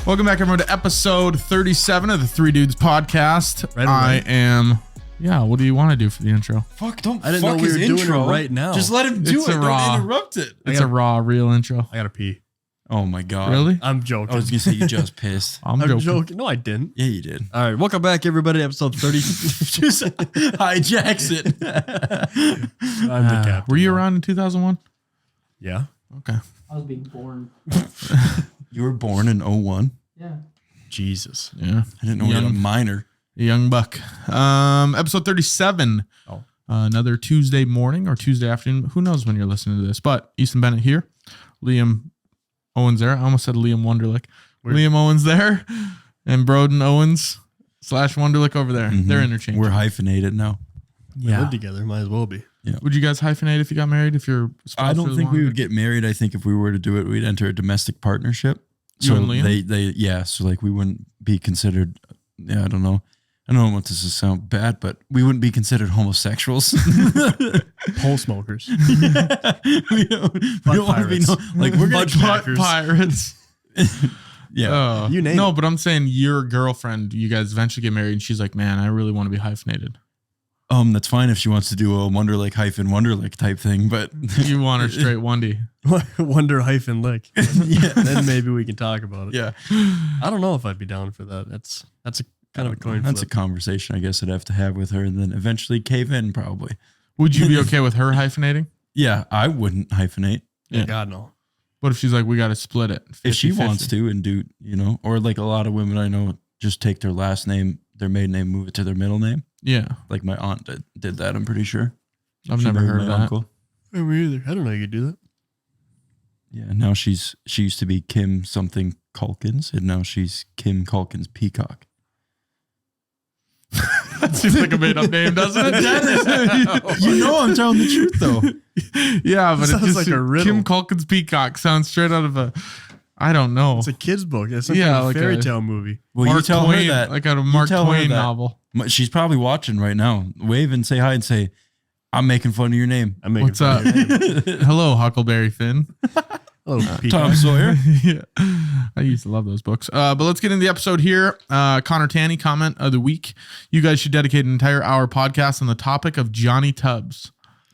Welcome back, everyone, to episode 37 of the Three Dudes podcast. Yeah, what do you want to do for the intro? Fuck, don't I didn't fuck know we his were intro doing it right now. Just let him do It's it. a raw- Don't interrupt it. It's a raw, real intro. I gotta pee. Oh my god. Really? I'm joking. I was gonna say you just pissed. I'm joking. No, I didn't. Yeah, you did. All right, welcome back, everybody. Episode 30. Just hijacks it. I'm the captain. Were you around in 2001? Yeah. Okay. I was being born. You were born in 01. Yeah. Jesus. Yeah. I didn't know you had a minor. A young buck. Episode 37. Oh. Another Tuesday morning or Tuesday afternoon. Who knows when you're listening to this? But Easton Bennett here. Liam Owens there. I almost said Liam Wunderlich. Liam Owens there. And Broden Owens / Wunderlich over there. Mhm. They're interchangeable. We're hyphenated now. We live together. Might as well be. Yeah. Would you guys hyphenate if you got married? If you're I don't think we would get married. I think if we were to do it, we'd enter a domestic partnership. You and Liam? So like we wouldn't be considered. Yeah, I don't know. I don't want this to sound bad, but we wouldn't be considered homosexuals. Pole smokers. we don't want to be like we're gonna butt pirates. Yeah. You name no, it. but I'm saying your girlfriend, you guys eventually get married and she's like, man, I really want to be hyphenated. That's fine if she wants to do a Wunderlich hyphen Wunderlich type thing, but You want her straight Wundy. Wonder hyphen lick. yeah. Then maybe we can talk about it. Yeah. I don't know if I'd be down for that. That's a kind of a coin That's a flip. conversation I guess I'd have to have with her and then eventually cave in probably. Would you be okay with her hyphenating? Yeah, I wouldn't hyphenate. Yeah. God, no. What if she's like, we got to split it? 50, If she 50? wants to and do, or like a lot of women I know just take their last name, their maiden name, move it to their middle name. Yeah. Like my aunt did that, I'm pretty sure. I've She never married heard of my that. uncle. Me either. I don't know you could do that. Yeah, now she used to be Kim something Culkins, and now she's Kim Culkins Peacock. That seems like a made up name, doesn't it? I'm telling the truth though. Yeah, but it Sounds just like a riddle. Kim Culkin's Peacock sounds straight out of I don't know. It's a kid's book. It's like Yeah, a like fairy a- tale movie. Well, Mark you tell Twain, her that. like a Mark tell her Twain that. novel. She's probably watching right now. Wave and say hi and say, I'm making fun of your name. I'm making What's up? Hello, Huckleberry Finn. Oh, Tom Sawyer. Yeah, I used to love those books. But let's get into the episode here. Connor Tanny, comment of the week. You guys should dedicate an entire hour podcast on the topic of Johnny Tubbs.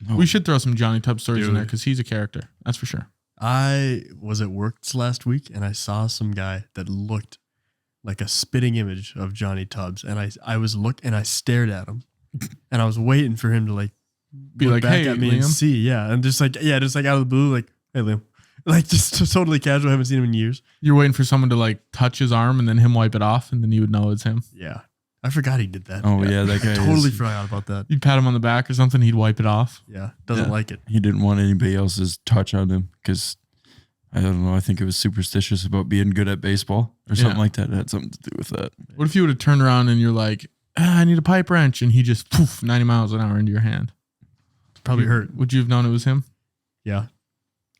Oh. We should throw some Johnny Tubbs stories in Dude. there because he's a character. That's for sure. I was at work last week and I saw some guy that looked like a spitting image of Johnny Tubbs, and I stared at him, and I was waiting for him to Be look like, back hey, at me Liam. and see, and just like out of the blue, like, hey Liam, like just totally casual. Haven't seen him in years. You're waiting for someone to touch his arm and then him wipe it off, and then you would know it's him. Yeah, I forgot he did that. Oh yeah, that guy I totally is- forgot about that. You'd pat him on the back or something, he'd wipe it off. Yeah, doesn't Yeah. like it. He didn't want anybody else's touch on him because I don't know. I think it was superstitious about being good at baseball or something Yeah. like that. It had something to do with that. What if you would have turned around and you're like, I need a pipe wrench, and he just 90 miles an hour into your hand? Probably hurt. Would you have known it was him? Yeah,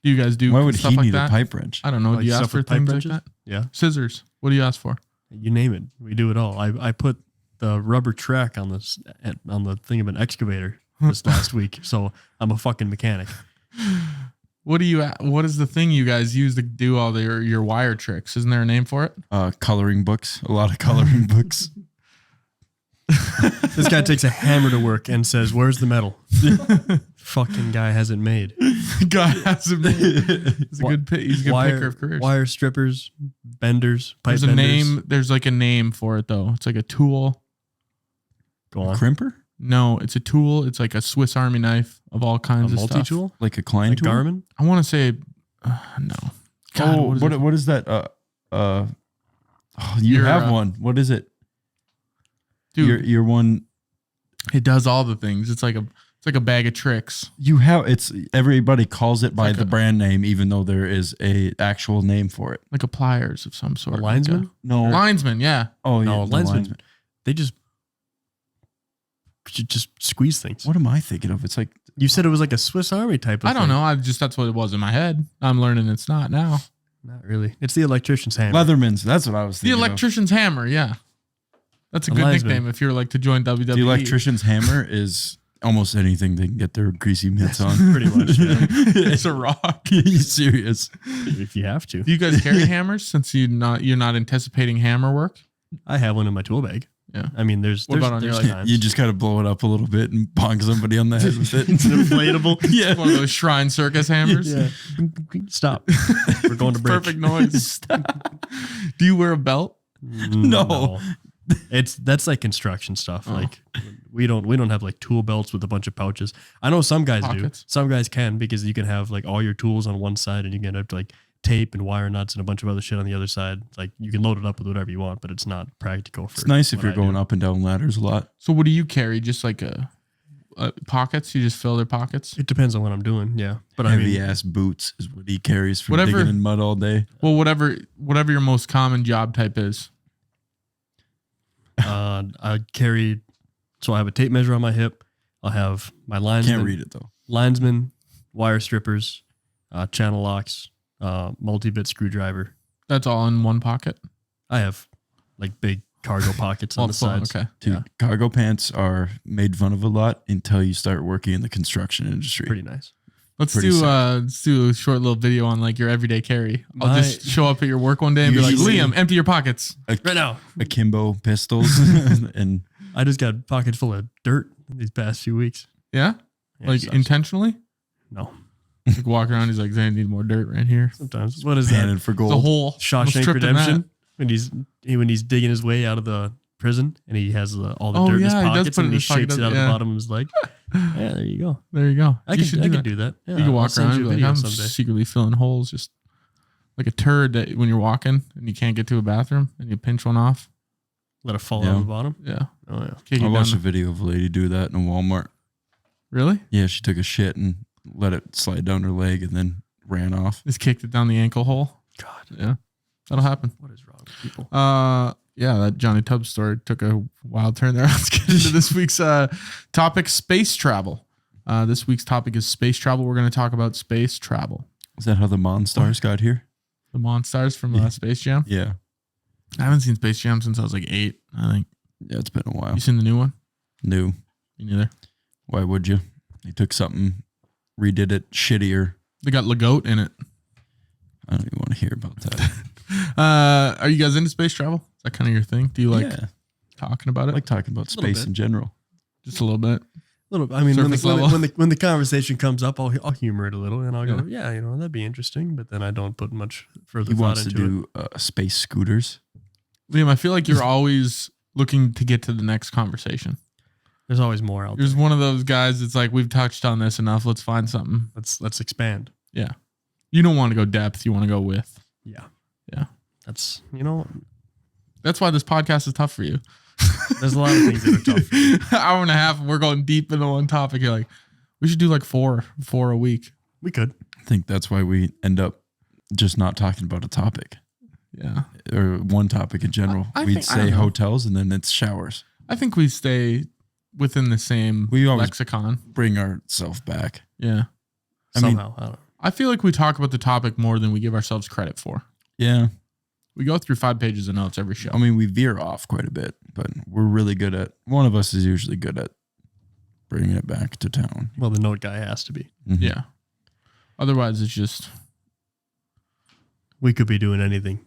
Do you guys do Why would stuff he like need that? a pipe wrench? I don't know. Like Do you ask stuff for with pipe things like wrenches? that? yeah. Scissors. What do you ask for? You name it, we do it all. I put the rubber track on the thing of an excavator this last week, so I'm a fucking mechanic. What is the thing you guys use to do all your wire tricks? Isn't there a name for it? Coloring books. A lot of coloring books. This guy takes a hammer to work and says, "Where's the metal?" Fucking guy hasn't made. God has him. He's a good picker of careers. Wire strippers, benders, pipe There's a benders. name. There's like a name for it though. It's like a tool. Go on. Crimper? No, it's a tool. It's like a Swiss Army knife of all A kinds of stuff. multi-tool? Like a Klein Like tool? Garmin? I want to say no. God, Oh, what is it? what is that? You Your, have one. What is it? Dude, Your one. it does all the things. It's like a bag of tricks. You have. It's everybody calls it by like the a- brand name, even though there is a actual name for it. Like a pliers of some sort. A linesman? No. Linesman, yeah. Oh yeah. No, the linesman. They just squeeze things. What am I thinking of? It's like You said it was like a Swiss Army type of I don't thing. know. That's what it was in my head. I'm learning it's not now. Not really. It's the electrician's hammer. Leatherman's. That's what I was The thinking. electrician's hammer, yeah. That's a A good linesman. nickname if you're like to join WWE. The electrician's hammer is almost anything they can get their greasy mitts on. Pretty much. Yeah. It's a rock. You serious? If you have to. Do you guys carry hammers since you're not anticipating hammer work? I have one in my tool bag. Yeah. I mean, there's What about on there's your, like, times. You just gotta blow it up a little bit and bonk somebody on the head with it. It's an inflatable. Yeah. One of those shrine circus hammers. Yeah. Stop. We're going to break. Perfect noise. Do you wear a belt? No. That's like construction stuff. Like we don't have like tool belts with a bunch of pouches. I know some guys Pockets. do. Some guys can, because you can have like all your tools on one side and you can have like tape and wire nuts and a bunch of other shit on the other side. Like you can load it up with whatever you want, but it's not practical for It's nice if what you're I going do. up and down ladders a lot. So what do you carry? Just like pockets? You just fill their pockets? It depends on what I'm doing, yeah. But I Heavy mean, ass boots is what he carries from Whatever- digging in mud all day. Well, whatever your most common job type is. I carry. So I have a tape measure on my hip. I'll have my linesman. Can't read it though. Linesman, wire strippers, channel locks, multi-bit screwdriver. That's all in one pocket? I have like big cargo pockets on the sides. Okay. Dude, Yeah. cargo pants are made fun of a lot until you start working in the construction industry. Pretty nice. Let's Pretty do a short little video on like your everyday carry. I'll My- just show up at your work one day and be like, Usually- Liam, empty your pockets. Right now, Akimbo pistols and I just got pockets full of dirt these past few weeks. Yeah? Yeah, Like it sucks. intentionally? No, Like walk around, he's like, I need more dirt right here. sometimes. What is that? panning for It's a gold. hole. Almost Shawshank tripped in that. Redemption. When he's digging his way out of the prison and he has all the Oh, dirt in his yeah, he does pockets put it and in he his pocket, shapes it out of yeah. the bottom of his leg. Yeah, there you go. There you go. I You should can that. do that. Yeah, You can I'll walk send around you and a be like, video I'm someday. secretly filling holes, just like a turd that when you're walking and you can't get to a bathroom and you pinch one off. Let it fall Yeah. out of the bottom. Yeah. Oh yeah. Kick it I down watched a the- video of a lady do that in a Walmart. Really? Yeah, she took a shit and let it slide down her leg and then ran off. Just kicked it down the ankle hole. God, Yeah. That'll happen. what is wrong with people? Yeah, that Johnny Tubbs story took a wild turn there. Let's get into this week's topic, space travel. This week's topic is space travel. We're going to talk about space travel. Is that how the Monstars got here? The Monstars from Space Jam. Yeah. I haven't seen Space Jam since I was like 8, I think. Yeah, it's been a while. You seen the new one? New. Me neither. Why would you? They took something, redid it shittier. They got Legoat in it. I don't even want to hear about that. Are you guys into space travel? Is that kind of your thing? Do you like Yeah. talking about I it? like talking about Little space bit. in general. Just a little bit. Little. I mean, Surface level. when the conversation comes up, I'll humor it a little and I'll go, yeah, that'd be interesting. But then I don't put much further He thought wants to into it. do space scooters. Liam, I feel like you're always looking to get to the next conversation. There's always more out there. There's one of those guys that's like, we've touched on this enough. Let's find something. Let's expand. Yeah. You don't want to go depth. You want to go width. Yeah. Yeah. That's That's why this podcast is tough for you. there's a lot of things that are tough. Hour and a half, and we're going deep into one topic. You're like, we should do like four a week. We could. I think that's why we end up just not talking about a topic Yeah. or one topic in general. I We'd think- I say don't know. hotels and then it's showers. I think we stay within the same We always- lexicon. Bring ourselves back. Yeah. I mean- Somehow. I don't know. I feel like we talk about the topic more than we give ourselves credit for. Yeah. We go through 5 pages of notes every show. I mean, we veer off quite a bit, but we're really good at, one of us is usually good at bringing it back to town. Well, the note guy has to be. Mhm. Yeah. Otherwise, it's just We could be doing anything.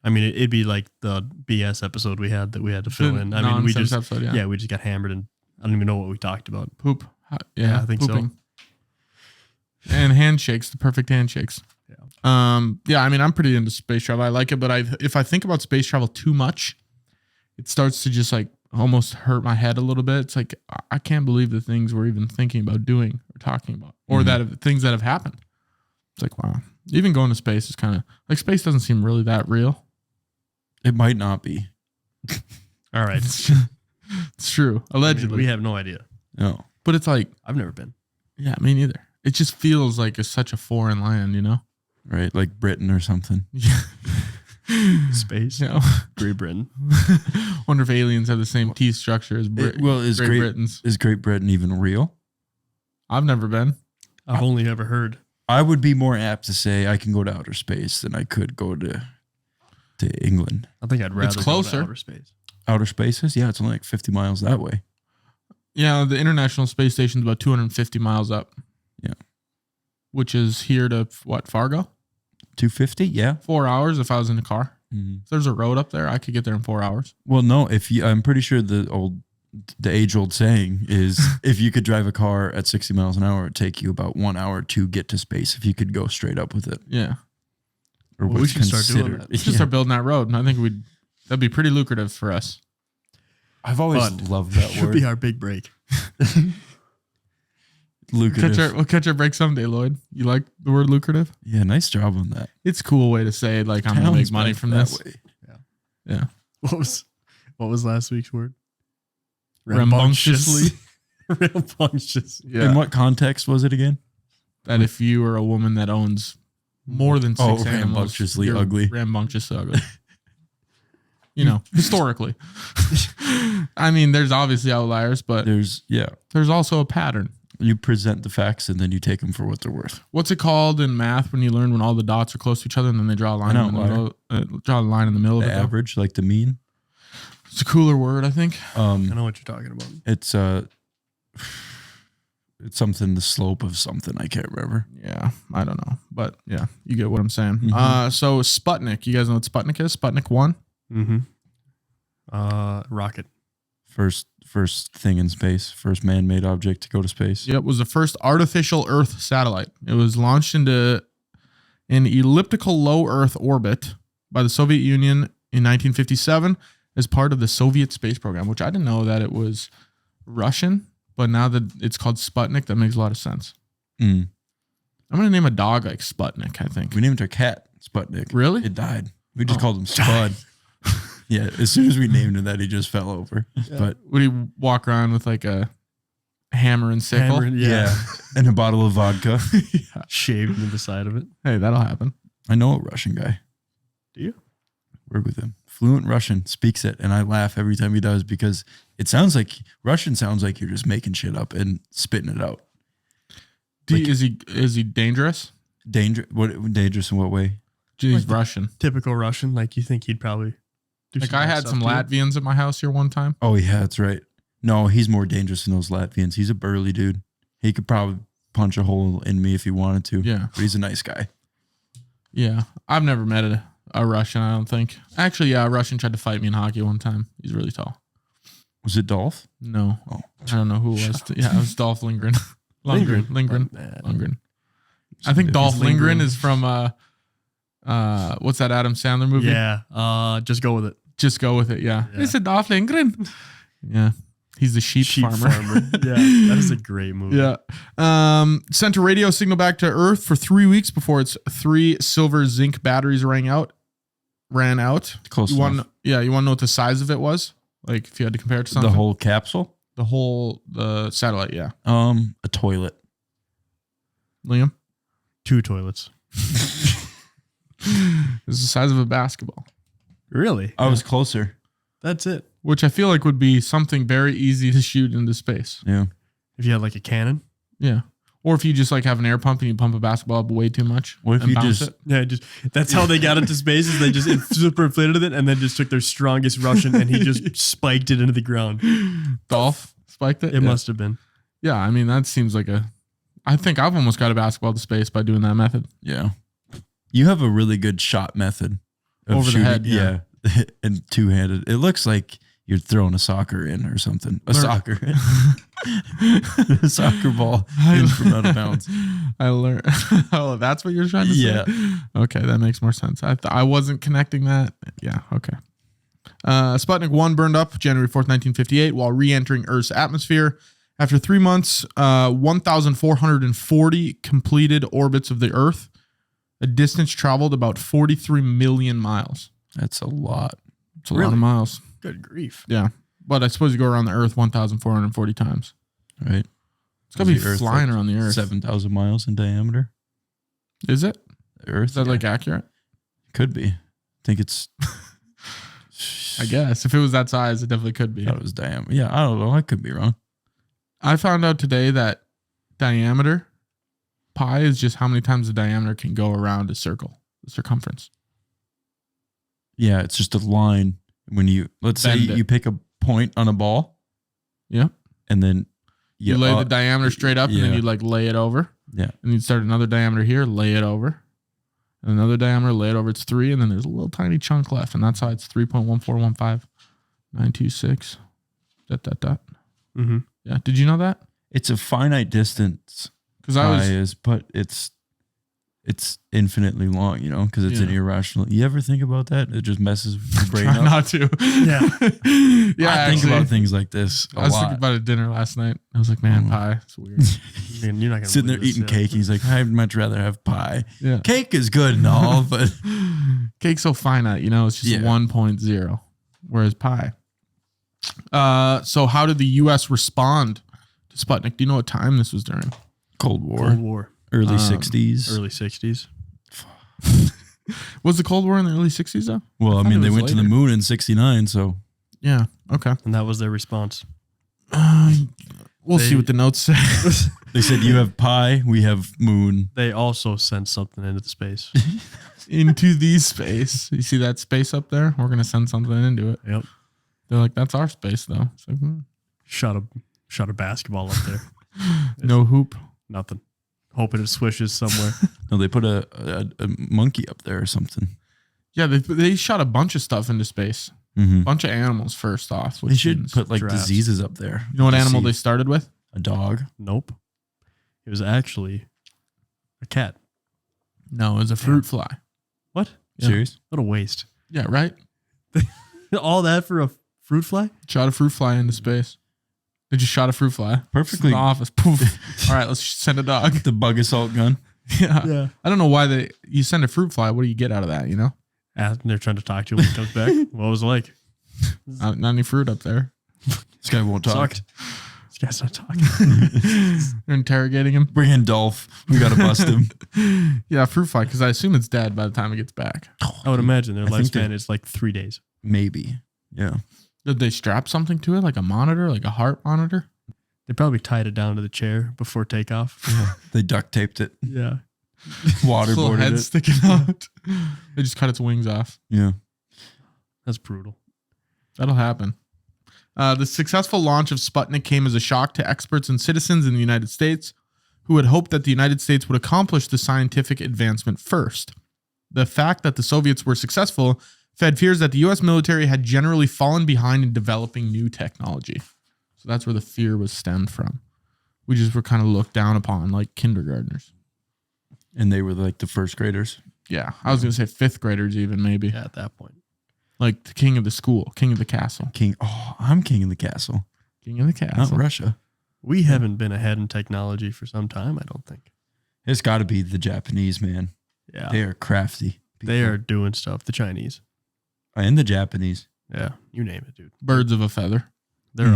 I mean, it'd be like the BS episode we had to fill in. I mean, we nonsense just episode, we just got hammered and I don't even know what we talked about. poop. Yeah, I think so. And handshakes, the perfect handshakes. Yeah. Yeah, I mean, I'm pretty into space travel. I like it, but if I think about space travel too much, it starts to just like almost hurt my head a little bit. It's like, I can't believe the things we're even thinking about doing or talking about, or things that have happened. It's like, wow. Even going to space is kind of like, space doesn't seem really that real. It might not be. All right. It's true. Allegedly. We have no idea. No. But it's like, I've never been. yeah, me neither. It just feels like it's such a foreign land, you know? Right? Like Britain or something. Yeah. Space. You know? Great Britain. Wonder if aliens have the same teeth structure as Is Great Britain's. Is Great Britain even real? I've never been. I've only ever heard. I would be more apt to say I can go to outer space than I could go to England. I think I'd rather go closer. to outer space. Outer spaces? Yeah, it's only like 50 miles that way. Yeah, the International Space Station is about 250 miles up. Yeah. Which is here to, what, Fargo? 250? Yeah. 4 hours if I was in a car. Mm-hmm. If there's a road up there, I could get there in 4 hours. Well, no, I'm pretty sure the age-old saying is if you could drive a car at 60 miles an hour, it'd take you about 1 hour to get to space if you could go straight up with it. Yeah. Or Well, we should start doing that. We should start building that road. And I think that'd be pretty lucrative for us. I've always But loved that Should word. be our big break. Lucrative. We'll catch our break someday, Lloyd. You like the word lucrative? Yeah, nice job on that. It's a cool way to say, like, I'm going to make Towns money back from that this. way. Yeah. What was last week's word? Rambunctiously. Rambunctious. Yeah. In what context was it again? That if you are a woman that owns more than 6 animals, rambunctiously you're ugly. Rambunctiously ugly. Historically. I mean, there's obviously outliers, but There's also a pattern. you present the facts and then you take them for what they're worth. What's it called in math when you learn when all the dots are close to each other and then they draw a line in the middle? Draw a line in the middle The of it. average, like the mean. It's a cooler word, I think. I know what you're talking about. It's something, the slope of something. I can't remember. Yeah, I don't know, but yeah, you get what I'm saying. Mhm. So Sputnik, you guys know what Sputnik is? Sputnik 1. Mm-hmm. Rocket. First thing in space, first man-made object to go to space. Yep, was the first artificial Earth satellite. It was launched into an elliptical low Earth orbit by the Soviet Union in 1957 as part of the Soviet space program, which I didn't know that it was Russian, but now that it's called Sputnik, that makes a lot of sense. Mm. I'm going to name a dog like Sputnik, I think. We named our cat Sputnik. Really? It died. We just called him Spud. Yeah, as soon as we named him that, he just fell over. But Would he walk around with like a hammer and sickle? Yeah. and a bottle of vodka. Yeah. Shaved into the side of it. Hey, that'll happen. I know a Russian guy. Do you? Work with him. Fluent Russian, speaks it, and I laugh every time he does because Russian sounds like you're just making shit up and spitting it out. Is he dangerous? Dangerous in what way? He's Russian. Typical Russian. Like you think he'd probably do Like some I bad had stuff some to you. Latvians at my house here one time. Oh yeah, that's right. No, he's more dangerous than those Latvians. He's a burly dude. He could probably punch a hole in me if he wanted to. Yeah. But he's a nice guy. Yeah. I've never met a Russian, I don't think. Actually, yeah, a Russian tried to fight me in hockey one time. He's really tall. Was it Dolph? No. Oh. I don't know who it was. Yeah, it was Dolph Lundgren. Lundgren. I think Dolph Lundgren is from what's that Adam Sandler movie? Yeah. Just go with it. Just go with it. Yeah. It's a Dolph Lundgren. Yeah. He's the sheep farmer. Yeah. That is a great movie. Yeah. Sent a radio signal back to Earth for 3 weeks before its 3 silver zinc batteries ran out. Close You want enough. to know what the size of it was? Like if you had to compare it to something. The whole capsule? The satellite, yeah. A toilet. Liam? 2 toilets. It's the size of a basketball. Really? I was closer. That's it. Which I feel like would be something very easy to shoot into space. Yeah. If you had like a cannon. Yeah. Or if you just like have an air pump and you pump a basketball up way too much. What if and you bounce just- it. Yeah, that's how they got into space. Is they just super inflated it and then just took their strongest Russian and he just spiked it into the ground. Dolph spiked it? It must have been. Yeah, I mean that seems like I think I've almost got a basketball to space by doing that method. Yeah. You have a really good shot method. Of Over the shooting. head, yeah. And two-handed. It looks like you're throwing a soccer in or something. A soccer ball in from out of bounds. I learned. Oh, that's what you're trying to say? Yeah. Okay, that makes more sense. I wasn't connecting that. Yeah, okay. Sputnik 1 burned up January 4th, 1958 while re-entering Earth's atmosphere. After 3 months, 1,440 completed orbits of the Earth. A distance traveled about 43 million miles. That's a lot. It's a lot of miles. Good grief. Yeah. But I suppose you go around the Earth 1,440 times. Right. It's got to be Is the Earth flying like around the Earth. 7,000 miles in diameter. Is it? The Earth. Is that like accurate? Could be. I think it's. I guess. If it was that size, it definitely could be. That was diameter. Yeah, I don't know. I could be wrong. I found out today that diameter, pi, is just how many times the diameter can go around a circle, the circumference. Yeah, it's just a line. When let's say Bend it. you pick a point on a ball. Yeah. And then You lay the diameter straight up, and then you like lay it over. Yeah. And you'd start another diameter here, lay it over. And another diameter, lay it over. It's 3, and then there's a little tiny chunk left, and that's how it's 3.1415926. ... Mm-hmm. Yeah. Did you know that? It's a finite distance. Because I was, but it's infinitely long, you know, because it's an irrational. You ever think about that? It just messes with your brain try up. not to. Yeah. Yeah. I think about things like this a I was lot. thinking about it at dinner last night. I was like, man, pie. It's weird. Man, you're not gonna Sitting there believe eating this, cake. He's like, I'd much rather have pie. Yeah. Cake is good and all, but Cake's so finite, you know, it's just 1.0, whereas pie. So how did the U.S. respond to Sputnik? Do you know what time this was during? Cold War. Cold War. Early 60s. Early 60s. Was the Cold War in the early 60s, though? Well, I mean, it they was went to the later. moon in 69, so. Yeah. Okay. And that was their response. We'll see what the notes say. They said, you have pie, we have moon. They also sent something into the space. Into the space. You see that space up there? We're going to send something into it. Yep. They're like, that's our space, though. It's like, Shot a basketball up there. no hoop. Nothing. Hoping it swishes somewhere. No, they put a monkey up there or something. Yeah, they shot a bunch of stuff into space. Mm-hmm. Bunch of animals, first off. They should means- put like giraffes. diseases up there. You know what animal they started with? A dog. Nope. It was actually a cat. No, it was a fruit fly. What? Yeah. Serious? What a waste. Yeah, right? All that for a fruit fly? Shot a fruit fly into space. They just shot a fruit fly. Perfectly. In the office. Poof. All right, let's send a dog. The bug assault gun. Yeah. I don't know why you send a fruit fly. What do you get out of that, you know? And they're trying to talk to you when he comes back. What was it like? Not any fruit up there. This guy won't talk. Sucked. This guy's not talking. They're interrogating him. Bring in Dolph. We got to bust him. Yeah, fruit fly, because I assume it's dead by the time it gets back. I would imagine their I think lifespan is like 3 days. Maybe. Yeah. Did they strap something to it, like a monitor, like a heart monitor? They probably tied it down to the chair before takeoff. They duct taped it. Yeah. Little head Waterboarded it. sticking out. They just cut its wings off. Yeah. That's brutal. That'll happen. The successful launch of Sputnik came as a shock to experts and citizens in the United States who had hoped that the United States would accomplish the scientific advancement first. The fact that the Soviets were successful fed fears that the U.S. military had generally fallen behind in developing new technology. So that's where the fear was stemmed from. We just were kind of looked down upon like kindergartners. And they were like the first graders. Yeah, I was going to say fifth graders even maybe. Yeah, at that point. Like the king of the school, king of the castle. King. Oh, I'm king of the castle. King of the Not castle. Russia. We haven't been ahead in technology for some time, I don't think. It's got to be the Japanese, man. Yeah. They are crafty. They are doing stuff. The Chinese. And the Japanese. Yeah. You name it, dude. Birds of a feather. They're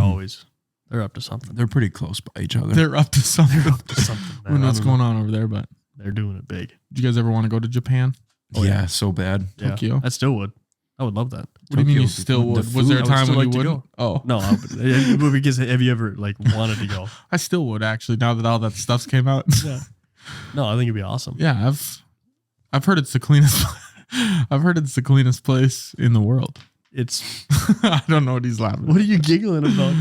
up to something. They're pretty close by each other. They're up to something. Something, Who knows man. what's going on over there, but They're doing it big. did you guys ever want to go to Japan? Oh, yeah, yeah. so bad. Yeah. Tokyo? I still would. I would love that. What do you mean you Tokyo, still the would? Was food, there a I would time still when like you to wouldn't? go. Oh, No, because have you ever like wanted to go? I still would actually. Now that all that stuff's came out. Yeah. No, I think it'd be awesome. Yeah, I've heard it's the cleanest. I've heard it's the cleanest place in the world. It's I don't know what he's laughing. what are you giggling about?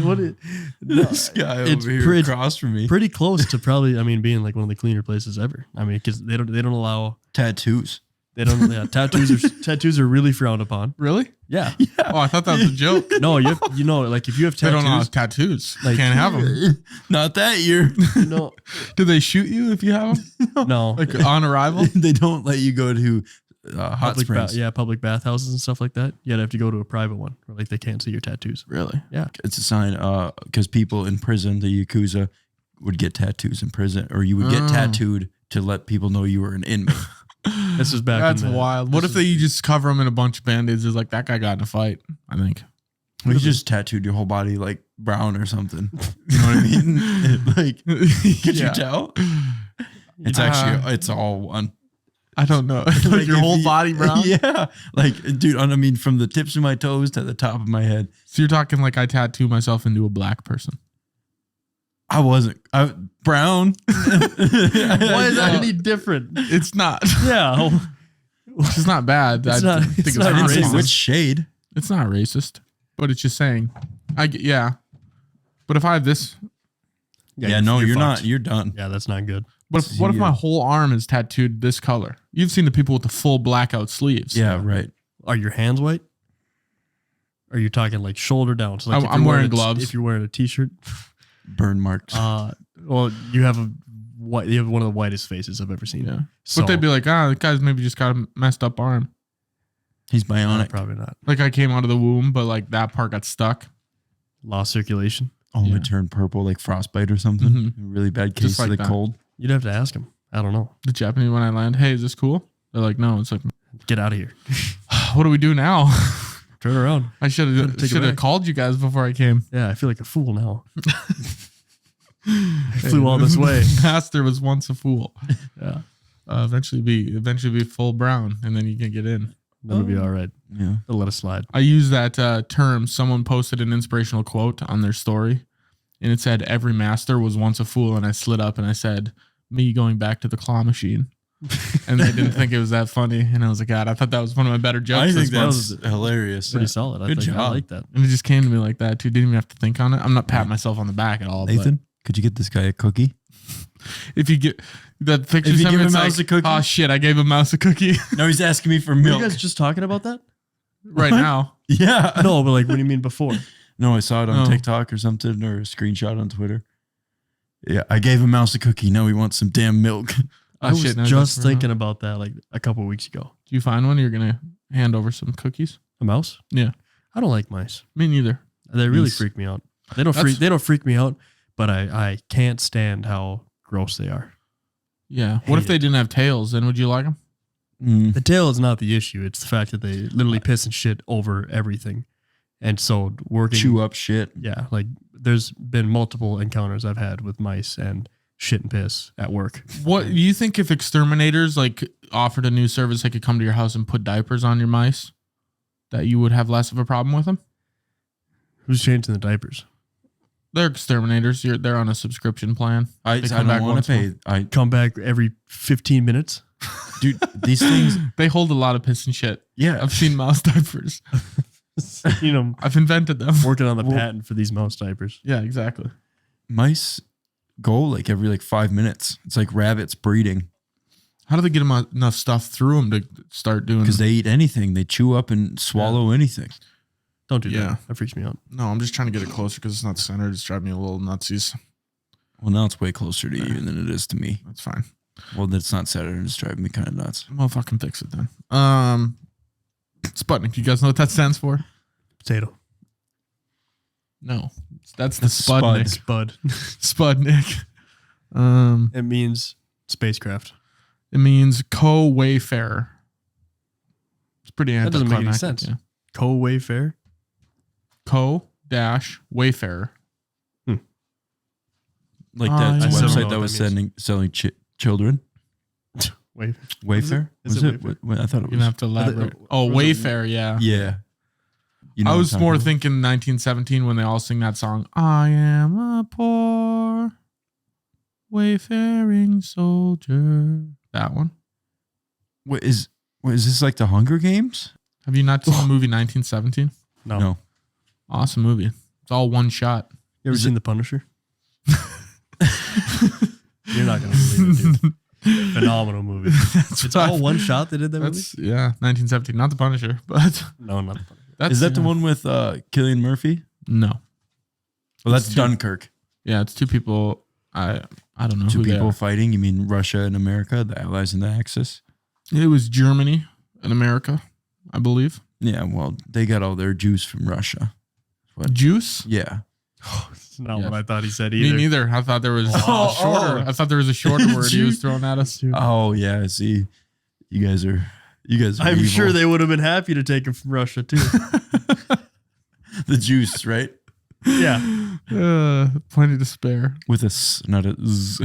This guy it's over here pretty- across from me. Pretty close to probably. I mean, being like one of the cleaner places ever. I mean, because they don't allow Tattoos. Yeah, tattoos are really frowned upon. Really? Yeah. Oh, I thought that was a joke. No, you know, like if you have They don't allow tattoos, tattoos. Like- Can't have them. Not that year. you know, Do they shoot you if you have them? no, Like on arrival? They don't let you go to hot public springs. public bathhouses and stuff like that. You have to go to a private one where like they can't see your tattoos. Really? Yeah. It's a sign because people in prison, the Yakuza, would get tattoos in prison, or you would get Oh. tattooed to let people know you were an inmate. This is back. That's in the, wild. What if they just cover them in a bunch of band-aids? It's like that guy got in a fight, I think. You just tattooed your whole body like brown or something. You know what I mean? Like, could Yeah. you tell? It's actually, it's all one. I don't know. Like Like your if whole you- body brown? Yeah. Like, dude, I mean, from the tips of my toes to the top of my head. So you're talking like I tattoo myself into a black person. I wasn't brown. Why is that any different? It's not. Yeah. It's not bad. It's I not- think it's it's not not It's racist. which shade? It's not racist, but it's just saying. Yeah. But if I have this, Yeah, no, you're not. fucked. You're done. Yeah, that's not good. What if my whole arm is tattooed this color? You've seen the people with the full blackout sleeves. Yeah, right. Are your hands white? Are you talking like shoulder down? So like I'm wearing gloves. If you're wearing a t-shirt, Burn marks. well, you have one of the whitest faces I've ever seen. Yeah. So, But they'd be like, the guy's maybe just got a messed up arm. He's bionic. probably not. Like I came out of the womb, but like that part got stuck. Lost circulation. Oh, Yeah. it turned purple like frostbite or something. Mhm. Really bad Just case like of the that. cold. You'd have to ask him. I don't know. The Japanese, when I land, hey, is this cool? They're like, no. It's like, Get out of here. what do we do now? Turn around. I should Take it have back. called you guys before I came. Yeah, I feel like a fool now. I flew all this way. Master was once a fool. Yeah, Eventually be full brown, and then you can get in. that would be all right. Yeah. They'll let us slide. I use that term. Someone posted an inspirational quote on their story, and it said, "Every master was once a fool." And I slid up and I said, "Me going back to the claw machine." And they didn't think it was that funny. And I was like, God, I thought that was one of my better jokes. I think this month. that's hilarious. Pretty solid. Good I job. like that. And it just came to me like that too. Didn't even have to think on it. I'm not patting myself on the back at all. Nathan, could you get this guy a cookie? But if you get that picture, If you sent me, give it's a mouse like, a cookie? oh shit, I gave a mouse a cookie No, he's asking me for Were you milk. guys just talking about that? right What? now. Yeah. No, but like, what do you mean before? No, I saw it on Oh. TikTok or something or a screenshot on Twitter. Yeah, I gave a mouse a cookie. Now he wants some damn milk. Oh, I was shit, no, just that's for thinking about that like a couple of weeks ago. Do you find one? You're gonna hand over some cookies? A mouse? Yeah. I don't like mice. Me neither. They really Mice. freak me out. They don't That's- freak me out, but I can't stand how gross they are. Yeah. What if Hate they it. didn't have tails? Then would you like them? Mm. The tail is not the issue. It's the fact that they literally piss and shit over everything. And so working Chew up shit. Yeah, like there's been multiple encounters I've had with mice and shit and piss at work. What do you think if exterminators like offered a new service, they could come to your house and put diapers on your mice, that you would have less of a problem with them? Who's changing the diapers? They're exterminators. They're on a subscription plan. I They come don't back want once to pay. I Come back every 15 minutes? dude, these things. They hold a lot of piss and shit. Yeah, I've seen mouse diapers. You know, I've invented them. working on the Well- patent for these mouse diapers. Yeah, exactly. mice go like every 5 minutes. It's like rabbits breeding How do they get enough stuff through them to start doing? because they eat anything. They chew up and swallow anything. Don't do Yeah. that. That freaks me out. No, I'm just trying to get it closer because it's not centered. It's driving me a little nutsies. Well, now it's way closer to you than it is to me. That's fine. Well, that's not Saturday. It's driving me kind of nuts. Well, fucking fix it then. Sputnik. You guys know what that stands for? Potato. No, that's the That's Sputnik. Spud. Sputnik. It means spacecraft. It means co-wayfarer. It's pretty That doesn't make any anticlimactic, sense. yeah. Co-wayfare? Co-wayfarer. Like I that still don't know website that what was that means. selling children. Wait. Wayfair? Is Was it it? What- I thought it You're was. gonna have to elaborate. Oh, was it- Wayfarer. Yeah. Yeah. You I what was I'm more talking about? thinking 1917 when they all sing that song. I am a poor wayfaring soldier. That one. What is this like the Hunger Games? Have you not seen the movie 1917? No. No. Awesome movie. It's all one shot. You ever Is seen The Punisher? You're not going to believe it, dude. Phenomenal movie. It's all one shot they did that movie? That's yeah, 1917. Not the Punisher, but No, not The Punisher. that's Is that the yeah. one with Cillian Murphy? No. Well, that's It's two- Dunkirk. Yeah, it's two people. I don't know Two who they people are. fighting. You mean Russia and America, the Allies and the Axis? It was Germany and America, I believe. Yeah, well, they got all their juice from Russia. What? Juice. Yeah. It's not Yeah. what I thought he said Me either. neither. I thought there was Oh, a shorter. oh. I thought there was a shorter word he was throwing at us. Oh yeah, I see. You guys are I'm evil. sure they would have been happy to take him from Russia too. the juice, right? Yeah. Plenty to spare. With a s, not a z.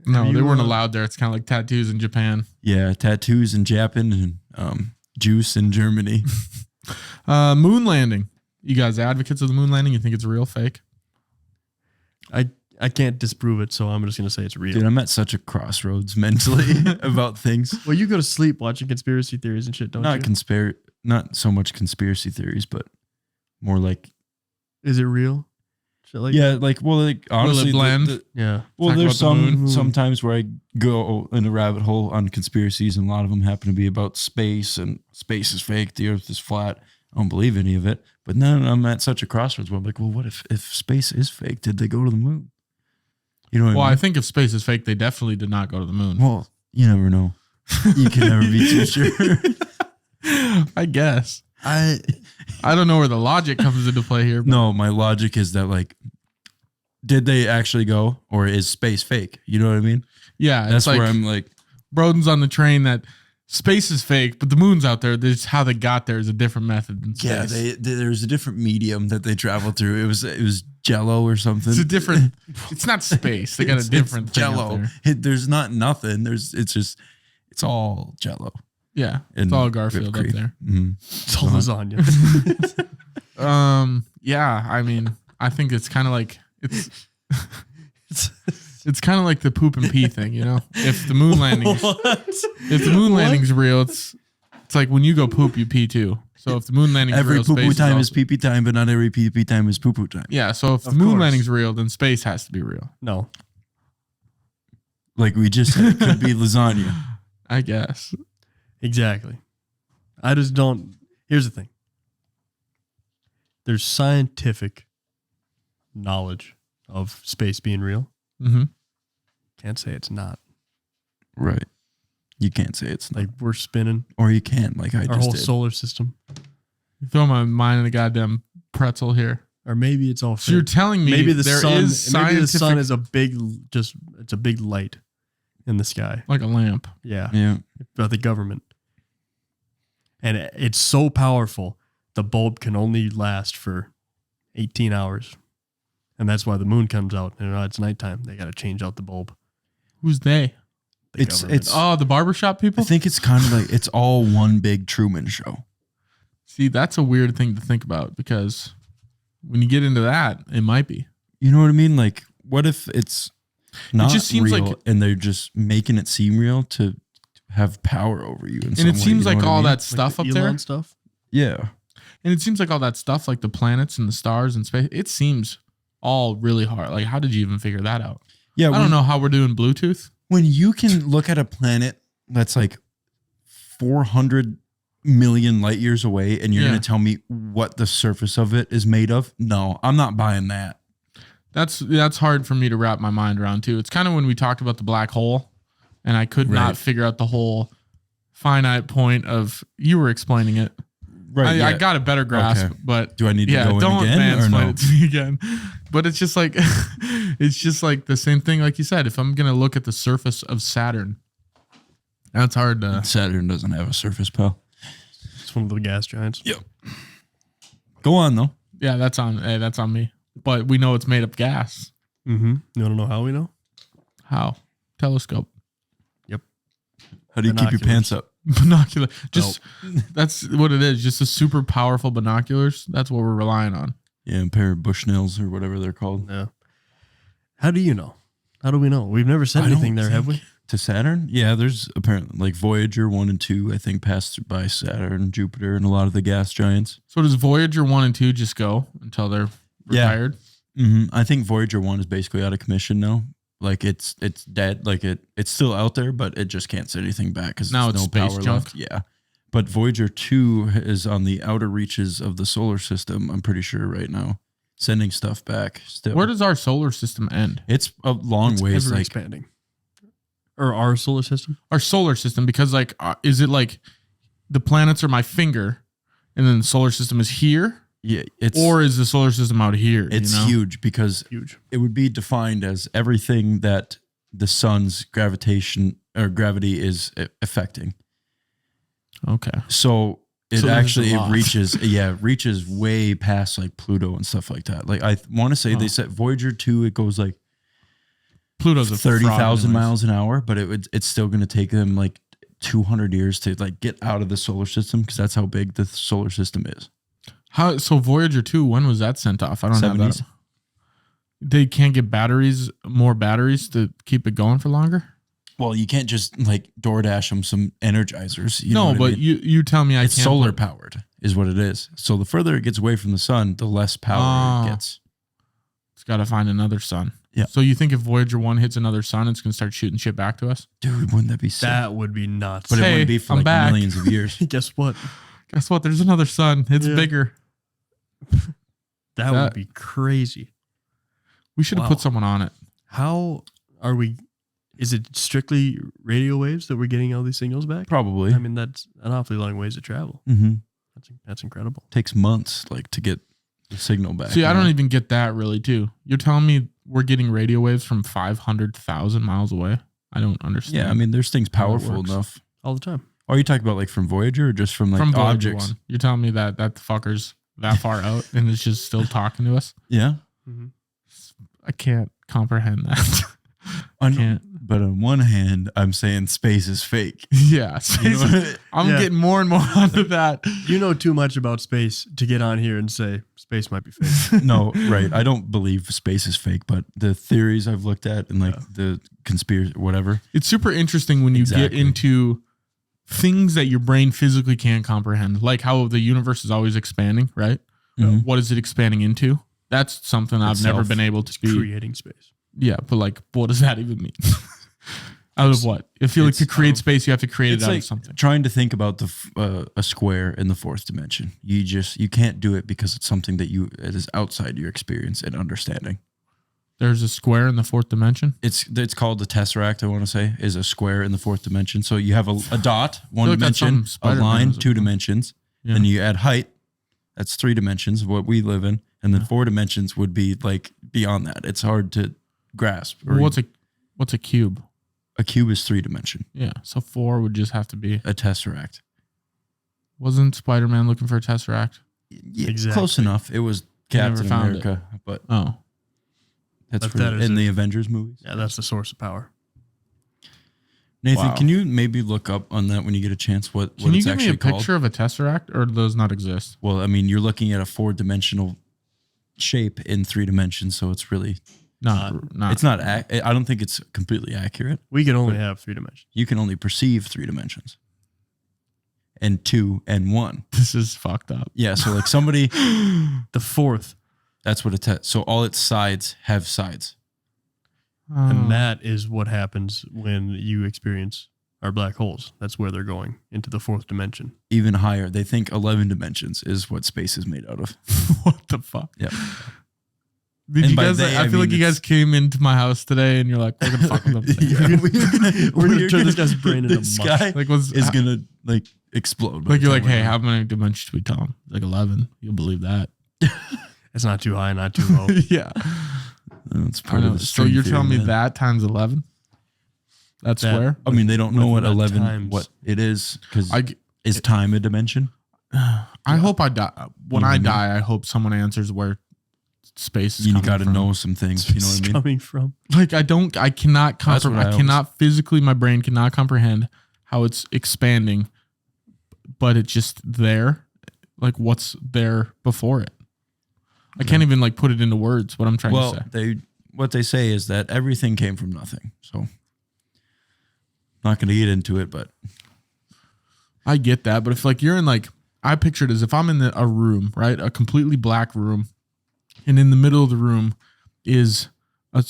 No, Have they you, weren't allowed there. It's kind of like tattoos in Japan. Yeah, tattoos in Japan and juice in Germany. Moon landing. You guys advocates of the moon landing? You think it's real, fake? I can't disprove it, so I'm just gonna say it's real. Dude, I'm at such a crossroads mentally about things. Well, you go to sleep watching conspiracy theories and shit, don't you? Not so much conspiracy theories, but more like Is it real? Shit like Yeah, like honestly, blend? yeah. well, Talk there's about the moon. sometimes where I go in a rabbit hole on conspiracies, and a lot of them happen to be about space, and space is fake, the Earth is flat. I don't believe any of it. But then I'm at such a crossroads where I'm like, well, what if space is fake? Did they go to the moon? You know what Well, I I mean? think if space is fake, they definitely did not go to the moon. Well, you never know. You can never be too sure. I guess. I I don't know where the logic comes into play here. But No, my logic is that like, did they actually go, or is space fake? You know what I mean? yeah, That's it's like where I'm like, Broden's on the train that space is fake, but the moon's out there. There's how they got there is a different method than space. yeah, there's a different medium that they traveled through. It was Jello or something. It's a different. It's not space. They got a different thing out Jello. there. There's not nothing. It's all Jello. Yeah, And it's all whipped Garfield up cream. there. Mhm. it's all lasagna. Yeah, I mean, I think it's kind of like it's It's- it's kind of like the poop and pee thing, you know. If the moon landing, if the moon landing's real, it's like when you go poop, you pee too. So if the moon landing's Every real, poo poo space time is is pee pee time, but not every pee pee time is poo poo time. yeah. So if the Of moon course. landing's real, then space has to be real. no. Like we just said, it could be lasagna. I guess. Exactly. I just don't. Here's the thing. There's scientific knowledge of space being real. Mm-hmm. Can't say it's not. Right. You can't say it's not. Like we're spinning Or you can, like I our just whole did. solar system, Throw my mind in a goddamn pretzel here. or maybe it's all. So you're fake. telling me maybe the there sun. is Maybe the scientific, sun is a big, it's a big light in the sky. like a lamp. Yeah, Yeah. by the government, and it's so powerful. The bulb can only last for 18 hours, and that's why the moon comes out. And it's nighttime. They got to change out the bulb. Who's they? The It's- government. it's- Oh, the barbershop I people? think it's kind of like it's all one big Truman Show. See, that's a weird thing to think about because when you get into that, it might be. You know what I mean? Like, what if it's not just seems real like- and they're just making it seem real to have power over you? And it seems like all that stuff Like up the there. Elon stuff. Yeah. And it seems like all that stuff, like the planets and the stars and space, it seems all really hard. Like, how did you even figure that out? Yeah. I don't know how we're doing Bluetooth. When you can look at a planet that's like 400 million light years away and you're Yeah. going to tell me what the surface of it is made of? No, I'm not buying that. That's hard for me to wrap my mind around too. It's kind of when we talked about the black hole, and I could not Right. figure out the whole finite point of. You were explaining it. Right. I got a better grasp, Okay. but Do I need to yeah, go in don't again or mansplain no? it to me again. But it's just like it's just like the same thing, like you said. If I'm gonna look at the surface of Saturn, that's hard to. Saturn doesn't have a surface, pal. It's one of the gas giants. Yep. Go on, though. Yeah, that's on me. But we know it's made of gas. Mm-hmm. You want to know how we know? How? Telescope, How do you keep your Binoculars. pants up? binocular. Just that's what it is. Just the super powerful binoculars. That's what we're relying on. Yeah, a pair of Bushnells or whatever they're called. Yeah. How do you know? How do we know? We've never sent I don't anything there, have we? To Saturn? Yeah, there's apparently like Voyager 1 and 2, I think, passed by Saturn, Jupiter, and a lot of the gas giants. So does Voyager 1 and 2 just go until they're Yeah. retired? I think Voyager 1 is basically out of commission now. Like it's dead. Like it's still out there, but it just can't send anything back because Now there's it's no space power junk. left. Yeah. But Voyager 2 is on the outer reaches of the solar system, I'm pretty sure right now, sending stuff back still. Where does our solar system end? It's a long It's ways. ever Like expanding. Or our solar system? Our solar system, because like, is it like the planets are my finger, and then the solar system is here, yeah, it's or is the solar system out here? it's you know? huge because Huge. it would be defined as everything that the sun's gravitation or gravity is affecting. Okay. So it So there's actually a lot. reaches way past like Pluto and stuff like that. Like I want to say they said Voyager 2, it goes like Pluto's a 30,000 fraud miles an hour, but it's still going to take them like 200 years to like get out of the solar system because that's how big the solar system is. How so? Voyager 2, when was that sent off? I don't have 70s. that. They can't get more batteries to keep it going for longer. Well, you can't just like DoorDash them some energizers. You know No, what I but mean? you tell me it's can't solar put- powered is what it is. So the further it gets away from the sun, the less power it gets. It's got to find another sun. Yeah. So you think if Voyager 1 hits another sun, it's going to start shooting shit back to us? Dude, wouldn't that be sick? That would be nuts. But it Hey, wouldn't be for I'm like back. millions of years. Guess what? Guess what? There's another sun. It's Yeah. bigger. That would be crazy. We should have Wow. put someone on it. How are we? Is it strictly radio waves that we're getting all these signals back? Probably. I mean, that's an awfully long ways to travel. Mm-hmm. That's incredible. Takes months like to get the signal back. See, I you don't know? even get that really, too. You're telling me we're getting radio waves from 500,000 miles away? I don't understand. Yeah, I mean, there's things how it powerful works. enough. All the time. Are you talking about like from Voyager or just from like from Voyager objects? 1. You're telling me that the fucker's that far out and it's just still talking to us? Yeah. Mm-hmm. I can't comprehend that. On, but on one hand, I'm saying space is fake. Yeah. You know? I'm Yeah. getting more and more onto that. You know too much about space to get on here and say space might be fake. No, right. I don't believe space is fake, but the theories I've looked at and like the conspiracy, whatever. It's super interesting when you get Exactly. into things that your brain physically can't comprehend, like how the universe is always expanding, right? Mhm. What is it expanding into? That's something I've never Itself. been able to be. Creating space. Yeah, but like, what does that even mean? Out of what? I feel like It's to create out of- space, you have to create It's it out like of something. trying to think about a square in the fourth dimension. You can't do it because it's something that it is outside your experience and understanding. There's a square in the fourth dimension. It's called the tesseract. I want to say is a square in the fourth dimension. So you have a dot, one like that's dimension, something a Spider-Man line, was 2 about. dimensions. Yeah. Then you add height. That's 3 dimensions of what we live in, and then Yeah. 4 dimensions would be like beyond that. It's hard to grasp. Or Well, what's a cube? a cube is 3 dimension. Yeah, so 4 would just have to be. A tesseract. Wasn't Spider-Man looking for a tesseract? Yeah, Exactly. close enough. It was They never Captain found America, but Oh, that's But that really, is in it. the Avengers movies. Yeah, that's the source of power. Nathan, Wow. can you maybe look up on that when you get a chance? What can you it's give me actually a picture called? of a tesseract, or do those not exist? Well, I mean, you're looking at a 4-dimensional shape in 3 dimensions, so it's really Not. it's not. I don't think it's completely accurate. We can only have 3 dimensions. You can only perceive 3 dimensions, and 2 and 1. This is fucked up. Yeah, so like somebody, The fourth, that's what so all its sides have sides. Oh. and that is what happens when you experience our black holes. That's where they're going, into the 4th dimension. Even higher, they think 11 dimensions is what space is made out of. What the fuck? Yeah. Did And you by guys? they, I I feel like mean you guys came into my house today, and you're like, "We're gonna fuck with them." today." Yeah, We're gonna turn this guy's brain into this mush. guy Like, was is gonna like explode. by like the you're time like, "Hey, we're how done. many dimensions do we tell him?" Like 11. You'll believe that. It's not too high, not too low. Yeah. It's I part know. of the So string you're theory, telling me man. that times 11? That's That- square. I mean, they don't know With what the 11 times. what it is because I g- is time a dimension? I hope I die. When You know I what I mean? die, I hope someone answers where space is You coming got to from. know some things. You know what I mean? Coming from. Like I cannot That's what I I always- cannot physically, my brain cannot comprehend how it's expanding, but it's just there. Like what's there before it? I can't even like put it into words what I'm trying Well, to say. what they say is that everything came from nothing. So, not going to get into it, but I get that, but if like you're in like I pictured as if I'm in a room, right, a completely black room, and in the middle of the room is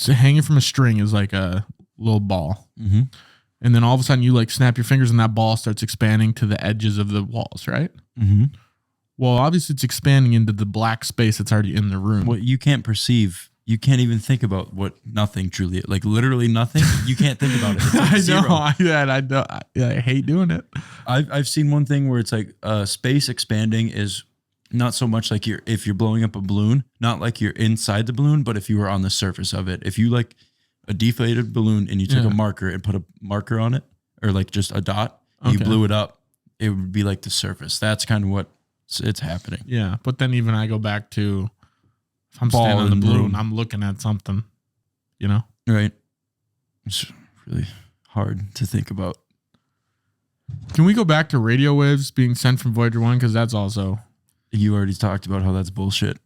hanging from a string is like a little ball, and then all of a sudden you like snap your fingers and that ball starts expanding to the edges of the walls, right? Well, obviously it's expanding into the black space that's already in the room. what you can't perceive, you can't even think about what nothing truly, like literally nothing. You can't think about it. It's like I zero. know, I know, I hate doing it. I've seen one thing where it's like space expanding is not so much like if you're blowing up a balloon, not like you're inside the balloon, but if you were on the surface of it. If you like a deflated balloon and you took Yeah. a marker and put a marker on it, or like just a dot, and you Okay. blew it up, it would be like the surface. That's kind of what it's happening. Yeah, but then even I go back to if I'm Ball standing in the in the balloon, room. I'm looking at something, you know? Right. It's really hard to think about. Can we go back to radio waves being sent from Voyager 1? Because that's also... You already talked about how that's bullshit.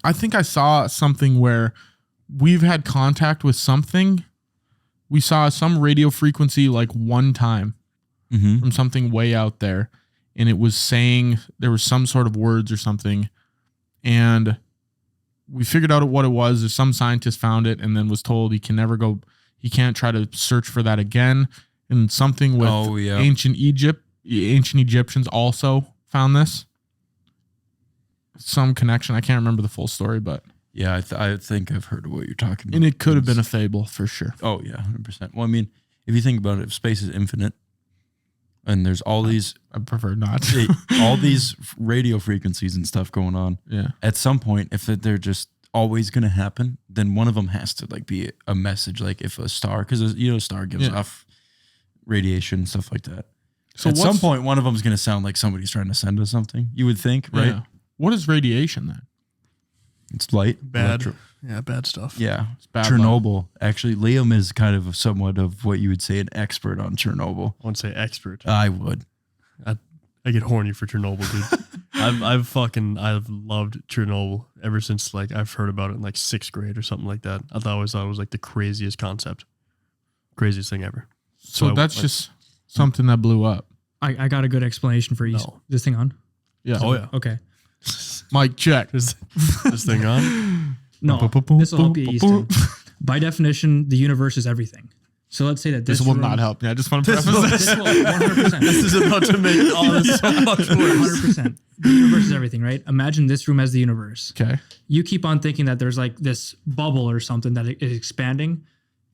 I think I saw something where we've had contact with something. We saw some radio frequency like one time from something way out there. And it was saying there was some sort of words or something. And we figured out what it was. Some scientist found it and then was told he can't try to search for that again. And something with ancient Egyptians also found this. Some connection. I can't remember the full story, but yeah, I think I've heard of what you're talking about. And it could have been a fable for sure. Oh yeah, 100%. Well, I mean, if you think about it, if space is infinite, and there's all these, I prefer not. all these radio frequencies and stuff going on. Yeah. At some point, if they're just always going to happen, then one of them has to like be a message. Like if a star, because a star gives off radiation and stuff like that. So at some point, one of them is going to sound like somebody's trying to send us something. You would think, right? Yeah. What is radiation then? It's light, bad. Yeah, bad stuff. Yeah, it's bad. Chernobyl. Actually, Liam is kind of somewhat of what you would say an expert on Chernobyl. I wouldn't say expert. I would. I get horny for Chernobyl, dude. I've loved Chernobyl ever since like I've heard about it in like 6th grade or something like that. I thought it was like the craziest concept, craziest thing ever. So that's just something that blew up. I got a good explanation for East. No. This thing on? Yeah. Oh yeah. Okay. Mic check. Is this thing on? No. This will help you, Easton. By definition, the universe is everything. So let's say that this will room, not help me. I just want to preface This will 100%. This is about to make all this so much worse. 100%. The universe is everything, right? Imagine this room as the universe. Okay. You keep on thinking that there's like this bubble or something that is expanding.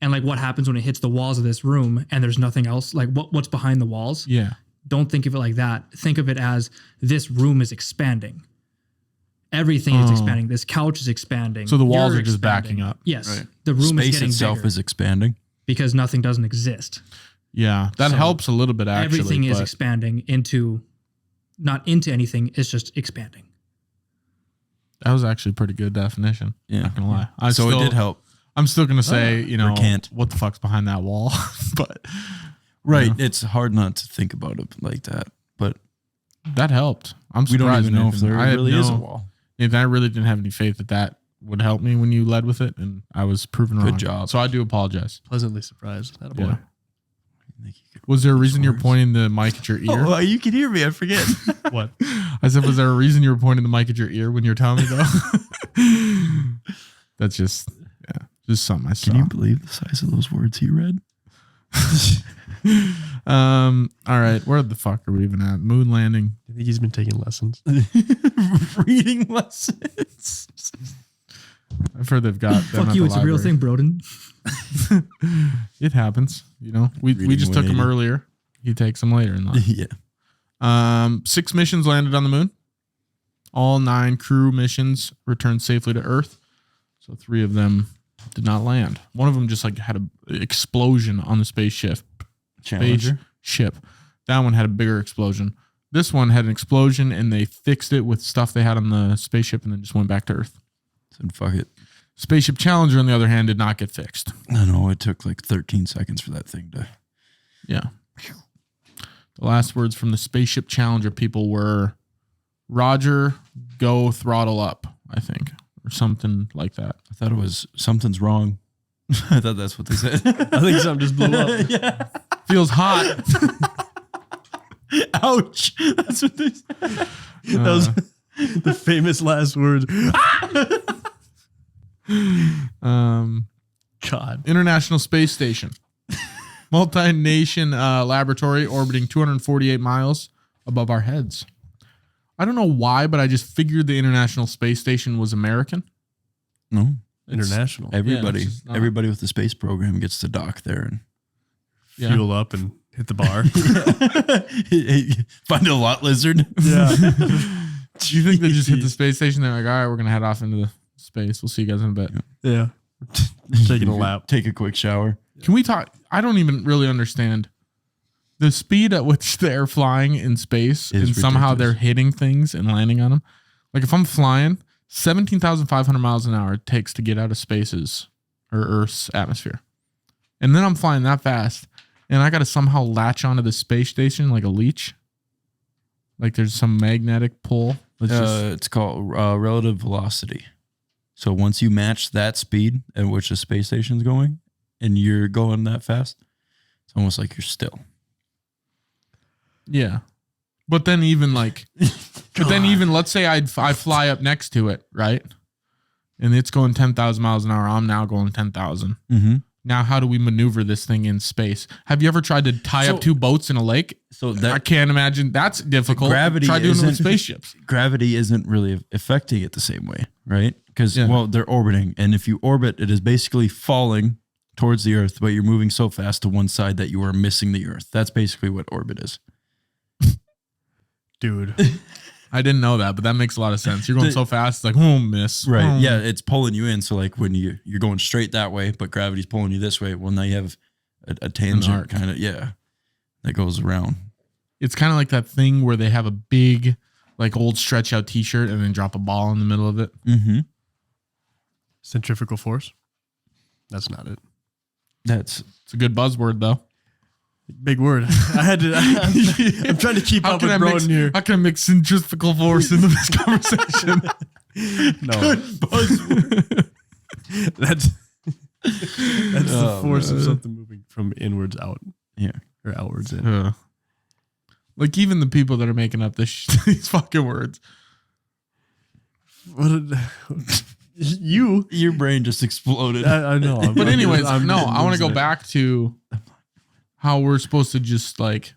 And like what happens when it hits the walls of this room and there's nothing else? Like what's behind the walls? Yeah. Don't think of it like that. Think of it as this room is expanding. Everything is expanding. This couch is expanding. So the walls You're are just expanding. backing up. Yes. Right. The room is Space getting itself bigger is expanding. because nothing doesn't exist. Yeah. That So helps a little bit actually. Everything is but expanding not into anything. It's just expanding. that was actually a pretty good definition. Yeah. Not gonna lie. It did help. I'm still gonna say, can't. what the fuck's behind that wall? But Right. It's hard not to think about it like that. But that helped. I'm we surprised. don't even know if Nathan. there I had really is a wall. Nathan, I really didn't have any faith that would help me when you led with it, and I was proven wrong. Good job. So I do apologize. Pleasantly surprised. That boy. Yeah. Was there a reason you're pointing the mic at your ear? Oh, you can hear me. I forget. What? I said, was there a reason you were pointing the mic at your ear when you're telling me though? That's just something I saw. Can you believe the size of those words he read? All right. Where the fuck are we even at? Moon landing. I think he's been taking lessons. Reading lessons. I've heard they've got them Fuck at you. the It's a real library. thing, Broden. It happens. We Reading just took him 180. earlier. He takes them later in life. Yeah. 6 missions landed on the moon. All 9 crew missions returned safely to Earth. So 3 of them did not land. One of them just like had an explosion on the spaceship. Challenger. Ship. That one had a bigger explosion. This one had an explosion and they fixed it with stuff they had on the spaceship and then just went back to Earth. Said fuck it. Spaceship Challenger, on the other hand, did not get fixed. I know it took like 13 seconds for that thing to. Yeah. The last words from the Spaceship Challenger people were, Roger, go throttle up, I think, or something like that. I thought it was something's wrong. I thought that's what they said. I think something just blew up. Yeah. Feels hot. Ouch. That's what they said. That was the famous last words. God. International Space Station. Multi-nation laboratory orbiting 248 miles above our heads. I don't know why, but I just figured the International Space Station was American. No. International. Everybody, it's just not. everybody with the space program gets to dock there and Fuel up and hit the bar. find a lot lizard. Yeah. Do you think they just hit the space station? They're like, all right, we're going to head off into the space. We'll see you guys in a bit. Yeah. Taking a lap. Take a quick shower. Can we talk? I don't even really understand the speed at which they're flying in space Is and somehow ridiculous. they're hitting things and landing on them. Like if I'm flying 17,500 miles an hour it takes to get out of space's or Earth's atmosphere. And then I'm flying that fast and I got to somehow latch onto the space station like a leech. Like there's some magnetic pull. It's called relative velocity. So once you match that speed at which the space station's going and you're going that fast, it's almost like you're still. Yeah. But then even like, let's say I fly up next to it, right? and it's going 10,000 miles an hour. I'm now going 10,000. Mm-hmm. Now, how do we maneuver this thing in space? Have you ever tried to tie up two boats in a lake? So I that can't imagine that's difficult. Gravity Try doing it with isn't- spaceships. gravity isn't really affecting it the same way, right? Because Yeah. well, they're orbiting, and if you orbit, it is basically falling towards the Earth, but you're moving so fast to one side that you are missing the Earth. That's basically what orbit is. Dude. I didn't know that, but that makes a lot of sense. You're going so fast, it's like, oh, miss. Right. Oh. Yeah, it's pulling you in. So like when you're going straight that way, but gravity's pulling you this way. Well, now you have a tangent arc. kind of, that goes around. It's kind of like that thing where they have a big, like old stretch out t-shirt and then drop a ball in the middle of it. Mm-hmm. Centrifugal force. That's not it. That's It's a good buzzword, though. Big word. I had to. I'm trying to keep up with Broden here. How can I mix centrifugal force into this conversation? No, that's the force of something moving from inwards out. Yeah. Or outwards in. Like even the people that are making up these fucking words. Your brain just exploded. I know. But anyways, I'm I want to go losing it. back to how we're supposed to just like,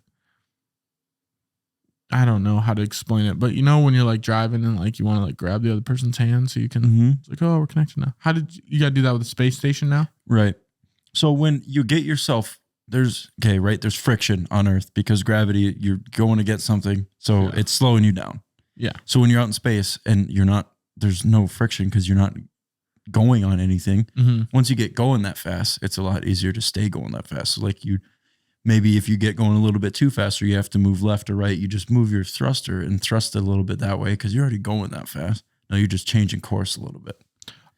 I don't know how to explain it, but you know when you're like driving and like you want to like grab the other person's hand so you can, Mm-hmm. it's like, oh, we're connected now. How did you got to do that with the space station now? Right. So when you get yourself, there's friction on Earth because gravity, you're going to get something. So it's slowing you down. Yeah. So when you're out in space and there's no friction because you're not going on anything. Mm-hmm. Once you get going that fast, it's a lot easier to stay going that fast. So like maybe if you get going a little bit too fast or you have to move left or right, you just move your thruster and thrust it a little bit that way because you're already going that fast. Now you're just changing course a little bit.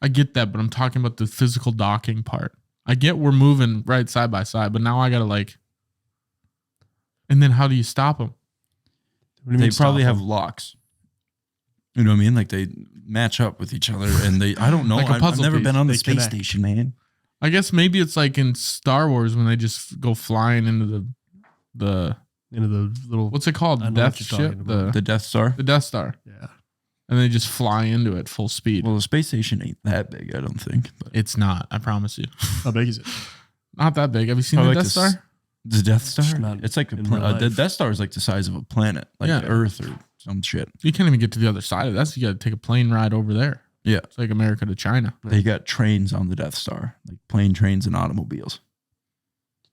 I get that, but I'm talking about the physical docking part. I get we're moving right side by side, but now I got to like, and then how do you stop them? What do you They mean probably stop have locks. You know what I mean? Like they match up with each other and I don't know. Like a I've puzzle never piece. been on the They space connect. station, man. I guess maybe it's like in Star Wars when they just go flying into the into the little. what's it called? I The know what Death you're talking ship? about. The Death Star. The Death Star. Yeah. And they just fly into it full speed. Well, the space station ain't that big, I don't think. But It's not, I promise you. How big is it? Not that big. Have you seen I the like Death this- Star? the Death Star, It's not it's like in real the life. Death Star is like the size of a planet, like Yeah. Earth or some shit. You can't even get to the other side of that. So you got to take a plane ride over there. Yeah. It's like America to China. They got trains on the Death Star, like plane trains and automobiles.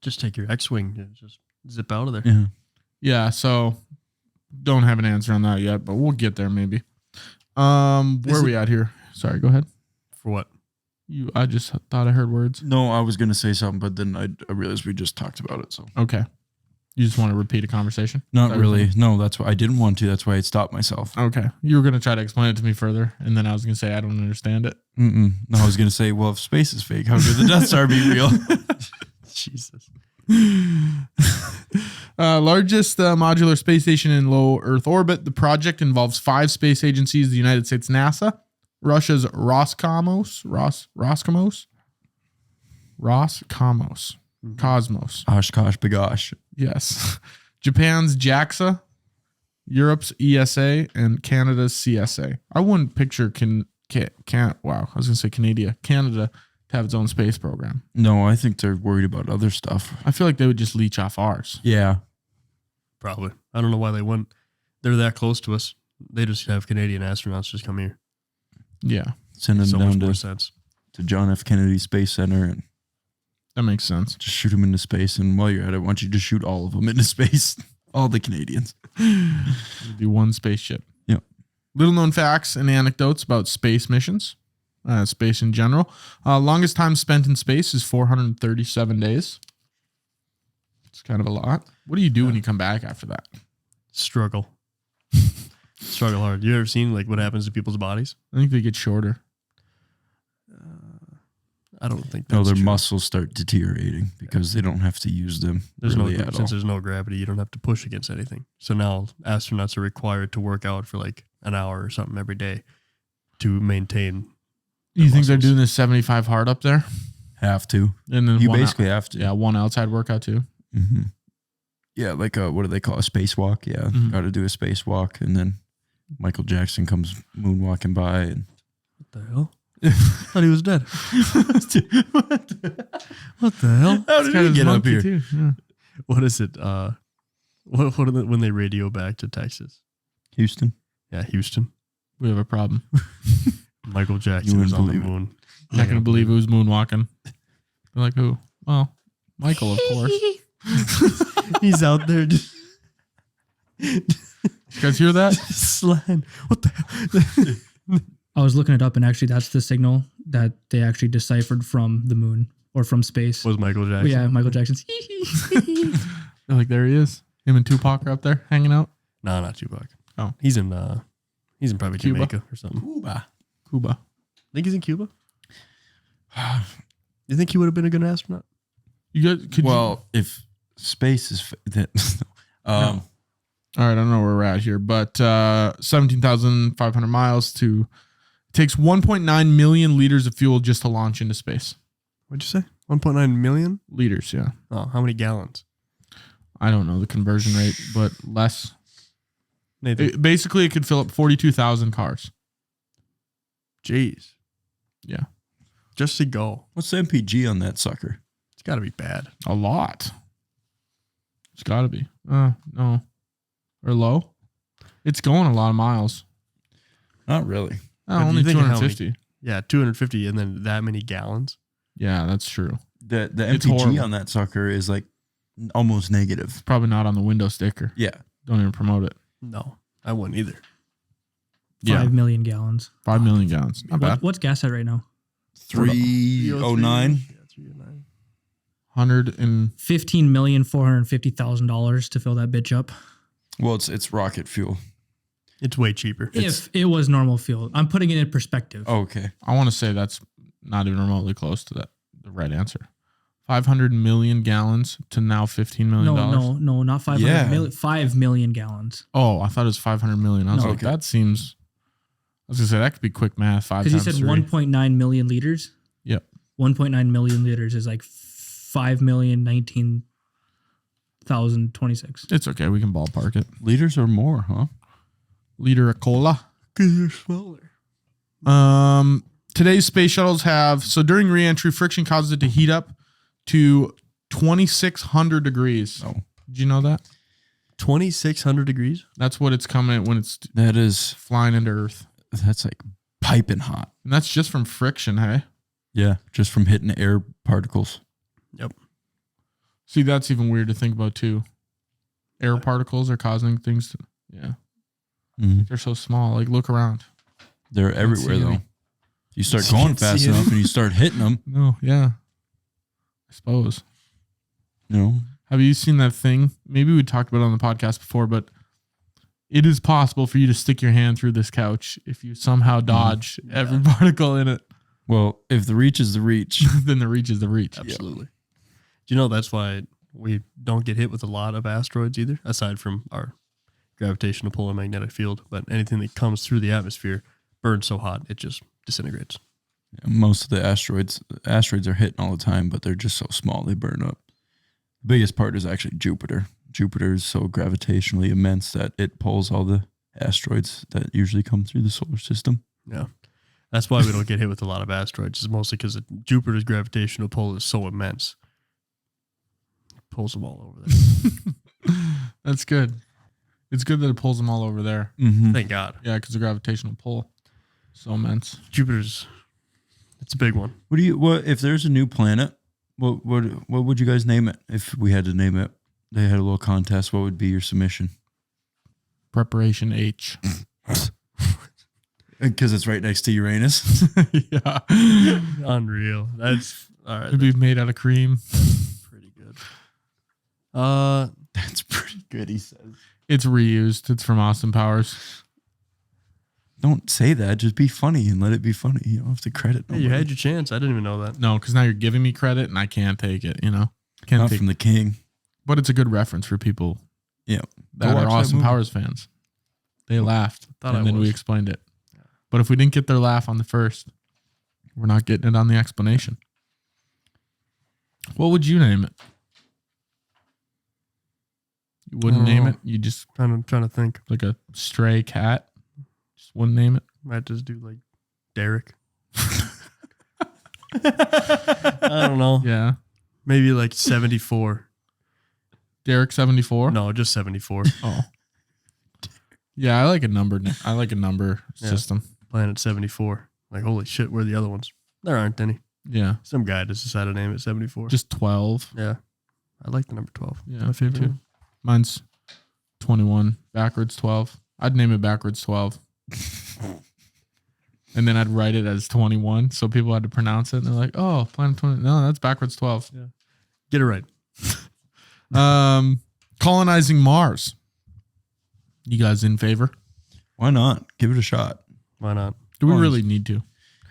Just take your X-wing and just zip out of there. Yeah. Yeah. So don't have an answer on that yet, but we'll get there maybe. Where are we at here? Sorry, go ahead. For what? I just thought I heard words. No, I was gonna say something, but then I realized we just talked about it. So Okay. You just want to repeat a conversation? not That really. was- No, that's why I didn't want to. That's why I stopped myself. Okay. You were going to try to explain it to me further, and then I was going to say I don't understand it. No, I was gonna say, well, if space is fake, how could the Death Star be real? Jesus. Largest modular space station in low Earth orbit. The project involves 5 space agencies: the United States NASA, Russia's Roscosmos, Cosmos. Oshkosh bagosh. Yes, Japan's JAXA, Europe's ESA, and Canada's CSA. I wouldn't picture Canada to have its own space program. No, I think they're worried about other stuff. I feel like they would just leech off ours. Yeah. Probably. I don't know why they wouldn't. They're that close to us. They just have Canadian astronauts just come here. Yeah, Send them So much down more to sense. John F. Kennedy Space Center and that makes sense. just shoot them into space. And while you're at it, why don't you just shoot all of them into space? All the Canadians. Do one spaceship. Yep. Little known facts and anecdotes about space missions, space in general. Longest time spent in space is 437 days. It's kind of a lot. What do you do when you come back after that? Struggle. Struggle hard. You ever seen like what happens to people's bodies? I think they get shorter. I don't think No, that's their true. muscles start deteriorating because they don't have to use them There's really no at all. since there's no gravity, you don't have to push against anything. So now astronauts are required to work out for like an hour or something every day to maintain. You think they're muscles. doing this 75 hard up there? Have to. And then You one basically have to. yeah, one outside workout too. Mm-hmm. Yeah, like what do they call a spacewalk? Yeah, Mhm. got to do a spacewalk, and then Michael Jackson comes moonwalking by, and What the hell? Thought he was dead. What the hell? How This did guy he is get up monkey here? too. Yeah. What is it? What are when they radio back to Texas? Houston. Yeah, Houston. We have a problem. Michael Jackson You is wouldn't on the believe it. moon. You're not gonna believe who's moonwalking. They're like, who? Well, Michael, of course. He's out there just You guys hear that? sliding. What the hell? I was looking it up, and actually, that's the signal that they actually deciphered from the moon or from space. Was Michael But Jackson? yeah, Michael Jackson's. They're like, there he is. Him and Tupac are up there hanging out. No, not Tupac. Oh. He's in probably Cuba? Jamaica or something. Cuba. Think he's in Cuba? You think he would have been a good astronaut? You guys could If space is that. all right, I don't know where we're at here, but 17,500 miles to takes 1.9 million liters of fuel just to launch into space. What'd you say? 1.9 million? Liters, yeah. Oh, how many gallons? I don't know the conversion rate, but less. Nathan. Basically, it could fill up 42,000 cars. Jeez. Yeah. Just to go. What's the MPG on that sucker? It's got to be bad. A lot. It's got to be. No. Or low. It's going a lot of miles. Not really. But Only you think of how 250. Yeah, 250 and then that many gallons. Yeah, that's true. The It's MPG horrible. on that sucker is like almost negative. Probably not on the window sticker. Yeah. Don't even promote it. No, I wouldn't either. 5 million gallons. 5 million gallons. Not bad. What's gas at right now? 309. Yeah, 309. 100 and $15,450,000 to fill that bitch up. Well, it's rocket fuel. It's way cheaper. If it was normal fuel, I'm putting it in perspective. Oh, okay. I want to say that's not even remotely close to that. The right answer. 500 million gallons to now $15 million. No, not 500 Yeah. million. 5 million gallons. Oh, I thought it was 500 million. I was No. like, that seems. I was gonna say that could be quick math. 5 Because times you said 3. 1.9 million liters. Yep. 1.9 million liters is like 5,019,026. It's okay. We can ballpark it. Liters or more, huh? Liter of cola. Because you're smaller. Today's space shuttles have during reentry, friction causes it to heat up to 2,600 degrees. Oh. Did you know that? 2,600 degrees? That's what it's coming at when it's That is, flying into Earth, that's like piping hot. and that's just from friction. Hey, Yeah. Just from hitting air particles. Yep. see, that's even weird to think about too. Air particles are causing things to. Yeah, Mm-hmm. they're so small. Like, look around. They're everywhere, see though. any. You start You going can't fast see enough any. and you start hitting them, No, yeah. I suppose. you know. Have you seen that thing? Maybe we talked about it on the podcast before, but it is possible for you to stick your hand through this couch if you somehow dodge every particle in it. Well, if the reach is the reach, Then the reach is the reach. Absolutely. Do you know that's why we don't get hit with a lot of asteroids either, aside from our gravitational pull and magnetic field? But anything that comes through the atmosphere burns so hot, it just disintegrates. most of the asteroids are hitting all the time, but they're just so small they burn up. The biggest part is actually Jupiter. Jupiter is so gravitationally immense that it pulls all the asteroids that usually come through the solar system. Yeah. That's why we don't get hit with a lot of asteroids. It's mostly because Jupiter's gravitational pull is so immense. It pulls them all over there. That's good. It's good that it pulls them all over there. Mm-hmm. Thank God. Yeah, because the gravitational pull so immense. Jupiter's, it's a big one. What if there's a new planet? What would you guys name it if we had to name it? They had a little contest. What would be your submission? Preparation H. Because it's right next to Uranus. Yeah. Unreal. That's all right. It'd be made out of cream. Pretty good. That's pretty good, he says. It's reused. It's from Austin Powers. Don't say that. Just be funny and let it be funny. You don't have to credit Hey, you nobody. had your chance. I didn't even know that. No, because now you're giving me credit and I can't take it, Can't Not take from the king. But it's a good reference for people Yeah. that Go are watch that Austin movie. Powers fans. They laughed, Thought and I then we was. explained it. But if we didn't get their laugh on the first, we're not getting it on the explanation. What would you name it? You wouldn't name Oh. it? You just, Trying to think. like a stray cat? Just wouldn't name it? Might just do like Derek. I don't know. Yeah. Maybe like 74. Derek 74. No, just 74. Oh. Yeah, I like a number. I like a number Yeah. system. Planet 74. Like, holy shit, where are the other ones? There aren't any. Yeah. Some guy just decided to name it 74. Just 12. Yeah. I like the number 12. Yeah. My favorite too. one. Mine's 21. Backwards 12. I'd name it backwards 12. And then I'd write it as 21. So people had to pronounce it. And they're like, oh, planet 20. No, that's backwards 12. Get it right. Colonizing Mars. You guys in favor? Why not? Give it a shot. Why not? Do we Oh, really need to?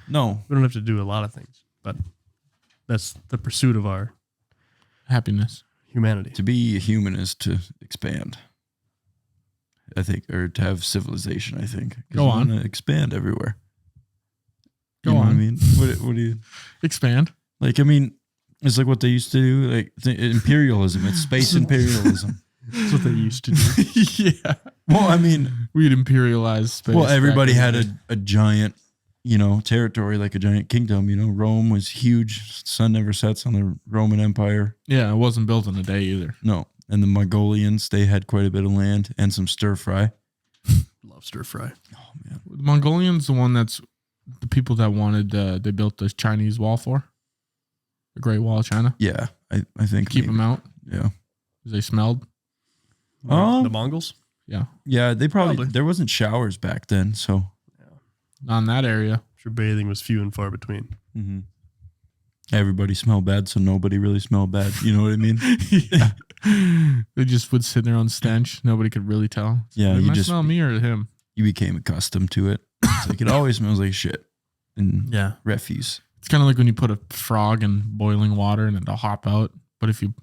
No. We don't have to do a lot of things, but that's the pursuit of our Happiness. humanity. To be a human is to expand. I think, or to have civilization, I think. 'Cause Go you on. wanna expand everywhere. Go You know what I on. mean? What do you Expand. like? I mean, it's like what they used to do, like imperialism. It's space imperialism. That's what they used to do. Yeah. Well, I mean, We'd imperialize space. well, everybody back in had the day. a giant, territory, like a giant kingdom. Rome was huge. Sun never sets on the Roman Empire. Yeah, it wasn't built in a day either. No. And the Mongolians, they had quite a bit of land and some stir fry. Love stir fry. Oh, man. The Mongolians, the one that's the people that wanted, they built the Chinese wall for. The Great Wall of China. Yeah, I think. Keep maybe. them out Yeah. because they smelled. The Mongols? Yeah. Yeah, they probably, Probably. there wasn't showers back then. So, Not in that area. I'm sure bathing was few and far between. everybody smelled bad. So nobody really smelled bad. You know what I mean? Yeah. They just would sit in their own stench. Nobody could really tell. Yeah, Did you I just- smell me or him? You became accustomed to it. It's like, it always smells like shit and Yeah. refuse. It's kind of like when you put a frog in boiling water and it'll hop out. But if you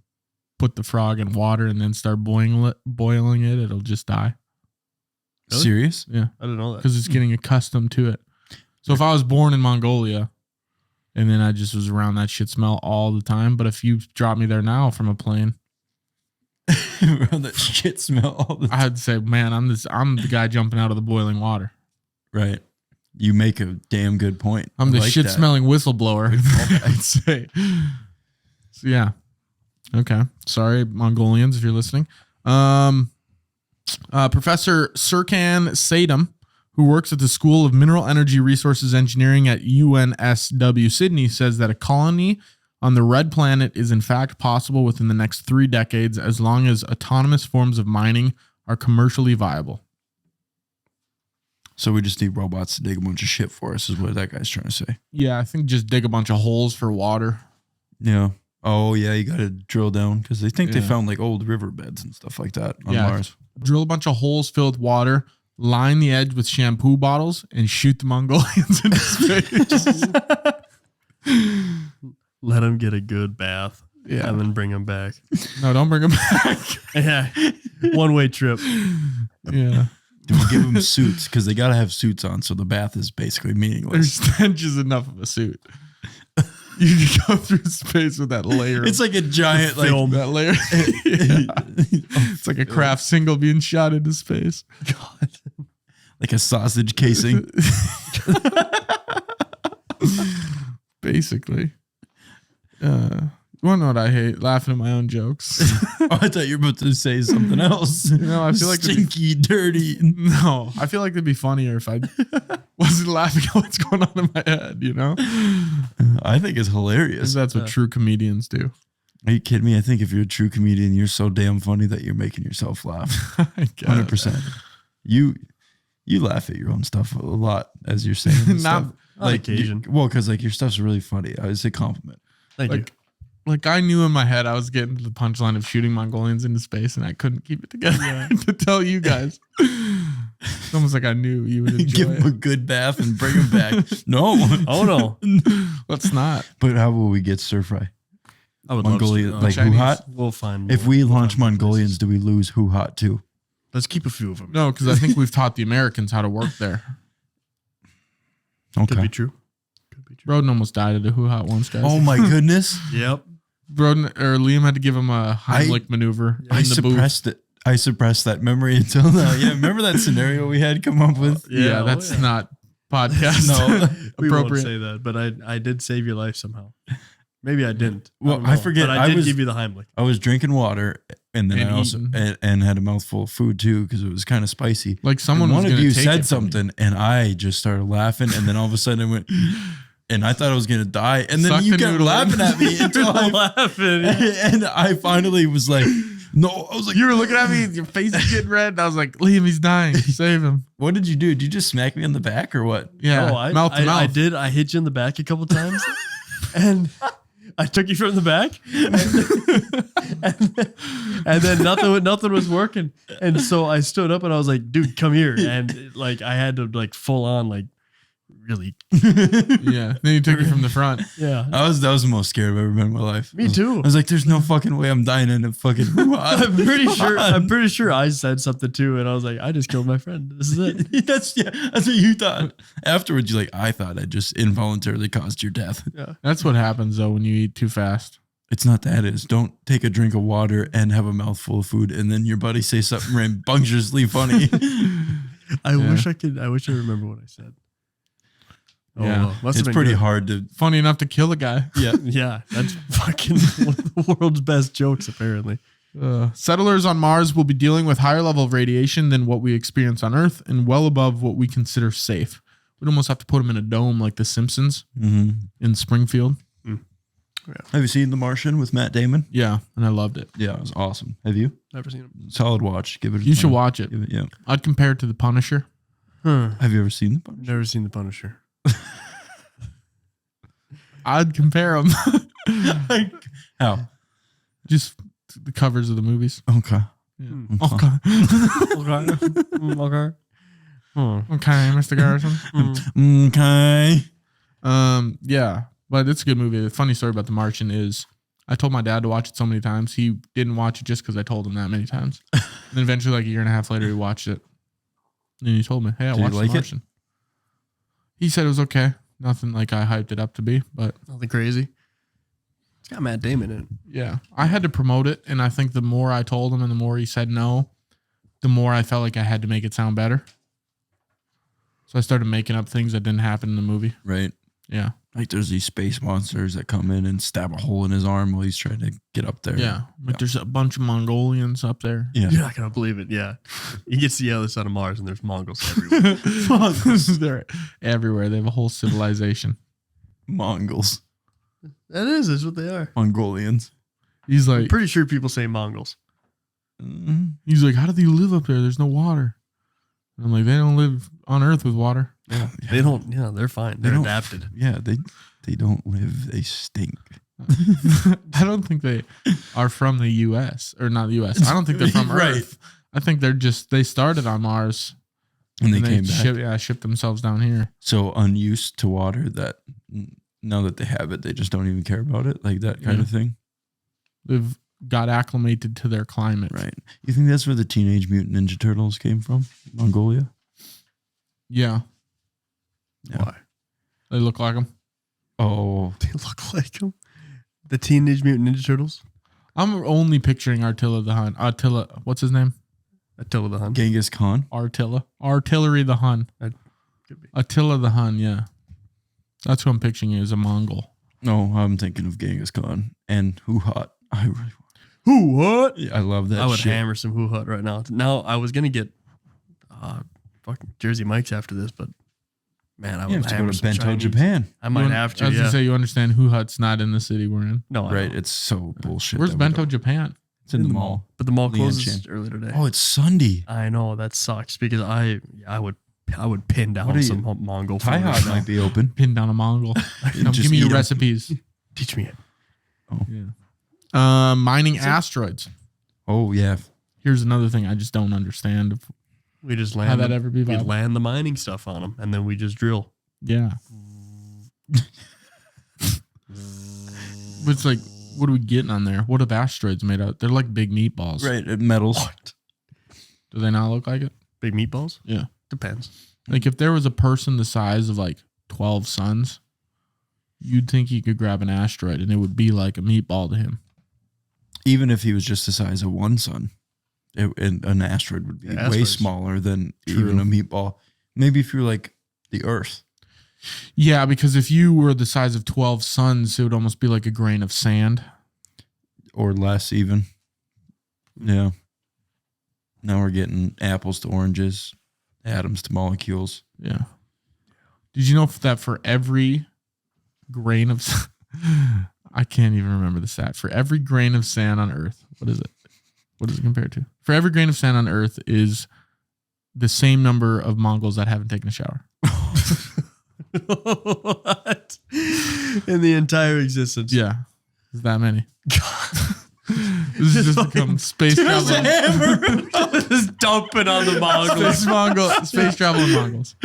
put the frog in water and then start boiling it, it'll just die. Really? Serious? Yeah. I didn't know that. Because it's getting accustomed to it. So if I was born in Mongolia and then I just was around that shit smell all the time, but if you drop me there now from a plane, Around that shit smell all the time. I'd say, man, I'm the guy jumping out of the boiling water. Right. You make a damn good point. I'm I the like shit that. smelling whistleblower. I'd say. So yeah. Okay. Sorry, Mongolians, if you're listening. Professor Serkan Sadam, who works at the School of Mineral Energy Resources Engineering at UNSW Sydney, says that a colony on the red planet is in fact possible within the next 3 decades as long as autonomous forms of mining are commercially viable. So we just need robots to dig a bunch of shit for us, is what that guy's trying to say. Yeah, I think just dig a bunch of holes for water. Yeah. Oh, yeah. You got to drill down because they think they Yeah. found like old riverbeds and stuff like that on Yeah. Mars. Drill a bunch of holes filled with water, line the edge with shampoo bottles, and shoot the Mongolians into space. Let them get a good bath. Yeah. And then bring them back. No, don't bring them back. Yeah. One-way trip. Yeah. Do we give them suits? Because they got to have suits on. So the bath is basically Their meaningless. stench is enough of a suit. You can go through space with that layer. It's like a giant, like, film. That layer. Yeah. It's like a craft single being shot into space. God. like a sausage casing. Basically. You want to know what I hate? Laughing at my own jokes. Oh, I thought you were about to say something else. No, I feel like it'd be- stinky, dirty. No, I feel like it'd be funnier if I wasn't laughing at what's going on in my head, you know? I think it's Because hilarious. that's what true comedians do. Are you kidding me? I think if you're a true comedian, you're so damn funny that you're making yourself laugh. I guess. 100%. You laugh at your own stuff a lot as you're saying this Not- stuff. On occasion. Well, because like your stuff's really funny. I would say compliment. Thank you. Like I knew in my head I was getting to the punchline of shooting Mongolians into space, and I couldn't keep it together to tell you guys. It's almost like I knew you would enjoy Give them a it. good bath and bring them back. No. Oh, no. Let's not. But how will we get stir fry? I would Mongolia, love to. like Chinese. Huhat? We'll find If more. we We'll launch find more Mongolians, places. do we lose Huhat too? Let's keep a few of them. No, because I think we've taught the Americans how to work there. Could Okay. be true. Could be true. Broden almost died at a hoo-ha once, guys. Oh my goodness. Yep. Broden or Liam had to give him a Heimlich maneuver I in the booth. suppressed it. I suppressed that memory until now. Yeah, remember that scenario we had come up with? Yeah, that's yeah. not podcast. No. We won't appropriate. say that, but I did save your life somehow. Maybe I didn't. Well, don't I know. forget, But I I did was- give you the Heimlich. I was drinking water and then And I also eating. and had a mouthful of food too because it was kind of spicy. Like someone And was one of gonna you take said it from you. something and I just started laughing and then all of a sudden I went and I thought I was gonna die and then Suck you the kept noodle in. laughing at me until I laughing. and I finally was like, no, I was like, You were looking at me, your face is getting red. And I was like, Liam, he's dying. Save him. what did you do? Did you just smack me on the back or what? Yeah, No, mouth to mouth. I did. I hit you in the back a couple times, and I took you from the back, and then nothing was working, and so I stood up and I was like, "Dude, come here!" And like I had to like full on like really, Yeah. Then you took it from the front. yeah. That was the most scared I've ever been in my life. Me too. I was like, there's no fucking way I'm dying in a fucking I'm pretty sure I said something too, and I was like, "I just killed my friend. This is it." that's what you thought. Afterwards, you're like, I thought I just involuntarily caused your death. Yeah. That's what happens though when you eat too fast. It's not that. It's don't take a drink of water and have a mouthful of food, and then your buddy say something rambunctiously funny. I Yeah. wish I remember what I said. Oh, Yeah. well, must have It's been pretty good. hard to. Funny enough to kill a guy. Yeah. Yeah, that's fucking one of the world's best jokes, apparently. Settlers on Mars will be dealing with higher level of radiation than what we experience on Earth and well above what we consider safe. We'd almost have to put them in a dome like The Simpsons in Springfield. Have you seen The Martian with Matt Damon? Yeah, and I loved it. Yeah, it was awesome. Have you? Never seen him. Solid watch. Give it. A You should time. watch it. Give it. Yeah. I'd compare it to The Punisher. Have you ever seen The Martian? Never seen The Punisher. I'd compare them. How? Just the covers of the movies. Okay. Yeah. Okay. Okay. Okay, Mr. Garrison. Okay. Yeah, but it's a good movie. The funny story about The Martian is I told my dad to watch it so many times. He didn't watch it just because I told him that many times. And then eventually, like a year and a half later, he watched it. And he told me, hey, I Did he watched like The it? Martian. He said it was okay. Nothing like I hyped it up to be, but Nothing crazy. It's got Matt Damon in it. yeah, I had to promote it. And I think the more I told him and the more he said no, the more I felt like I had to make it sound better. So I started making up things that didn't happen in the movie. Right. Yeah. Like there's these space monsters that come in and stab a hole in his arm while he's trying to get up there. Yeah. Like there's a bunch of Mongolians up there. Yeah. You're not gonna believe it. Yeah, he gets to the other side of Mars, and there's Mongols everywhere. They're everywhere. They have a whole civilization. Mongols. That's what they are. Mongolians. He's I'm like, pretty sure people say Mongols. how do they live up there? There's no water. And I'm like, they don't live on Earth with water. Yeah. They don't. Yeah, they're fine. They They're don't- adapted. Yeah, they don't live. They stink. I don't think they are from the U.S. or not the U.S. I don't think they're from Right. Earth. I think they started on Mars And they came back. shipped themselves down here. So unused to water that now that they have it, they just don't even care about it. Like that kind Yeah. of thing. They've got acclimated to their climate. Right. You think that's where the Teenage Mutant Ninja Turtles came from? Mongolia? Yeah. Yeah. Why? They look like them. Oh, They look like them. The Teenage Mutant Ninja Turtles. I'm only picturing Attila the Hun. Attila, what's his name? Attila the Hun. Genghis Khan. Artillery the Hun. Could be. Attila the Hun, yeah. That's who I'm picturing as a Mongol. No, I'm thinking of Genghis Khan and Who Hot. I really Who what? I love that I would shit. hammer some Who Hut right now. Now I was gonna get fucking Jersey Mike's after this, but man, I You would have to go hammer to some Bento, Chinese. Japan. I might have to. I was Yeah. gonna say, you understand Who Hut's not in the city we're in. No, I Right. know. It's so bullshit. Where's that we Bento, don't- Japan? It's in the mall. But the mall Lian closes Chin. earlier today. Oh, it's Sunday. I know that sucks because I would pin What are down you- some Mongol food. Thai right Hut now. might be open. Pin down a Mongol. Come, Just give me eat your 'em. recipes. Teach me it. Yeah. Mining asteroids. Oh yeah. Here's another thing I just don't understand. We just How land. that ever be we viable? land the mining stuff on them, and then we just drill. Yeah. It's like, what are we getting on there? What are asteroids made out? They're like big meatballs. Right. Metals. Do they not look like it? Big meatballs. Yeah. Depends. Like if there was a person the size of like 12 suns, you'd think he could grab an asteroid and it would be like a meatball to him. Even if he was just the size of one sun, an asteroid would be Yeah, way asteroids. smaller than True. even a meatball. Maybe if you're like the Earth. Yeah, because if you were the size of 12 suns, it would almost be like a grain of sand. Or less even. Yeah. Now we're getting apples to oranges, atoms to molecules. Yeah. Did you know that for every grain of I can't even remember the stat. For every grain of sand on Earth, what is it? What is it compared to? For every grain of sand on Earth is the same number of Mongols that haven't taken a shower. What? In the entire existence. Yeah. There's that many. This has just become space travel. Just dumping on the Mongols. Space travel and Mongols.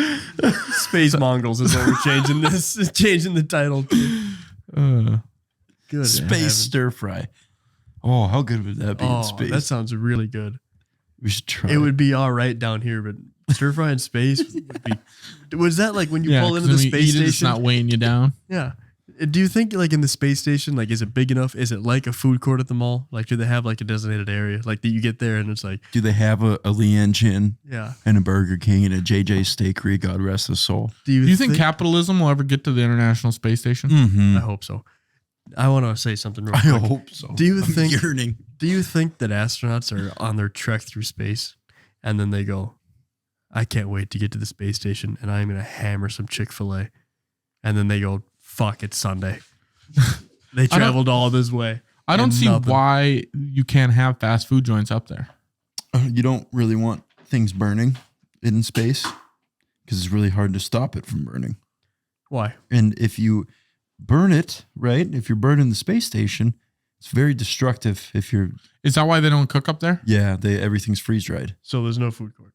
Space Mongols is what we're changing this. Changing the title to. Good. Space stir fry. Oh, how good would that be in space? That sounds really good. We should try. It would be all right down here, but stir fry in space would be. Was that like when you pull into the space station? It's not weighing you down. Yeah. Do you think like in the space station, like is it big enough? Is it like a food court at the mall? Like do they have like a designated area like that you get there and it's like? Do they have a Leanne Chin? Yeah. And a Burger King and a JJ Steakery? God rest his soul. Do you think capitalism will ever get to the International Space Station? Mm-hmm. I hope so. I want to say something real quick. I hope so. Do you think yearning? Do you think that astronauts are on their trek through space and then they go, I can't wait to get to the space station and I'm going to hammer some Chick-fil-A. And then they go, fuck, it's Sunday. They traveled all this way. I don't see why you can't have fast food joints up there. You don't really want things burning in space because it's really hard to stop it from burning. Why? And if you burn it, right? If you're burning the space station, it's very destructive. If you're, is that why they don't cook up there? Yeah, everything's freeze dried. So there's no food court.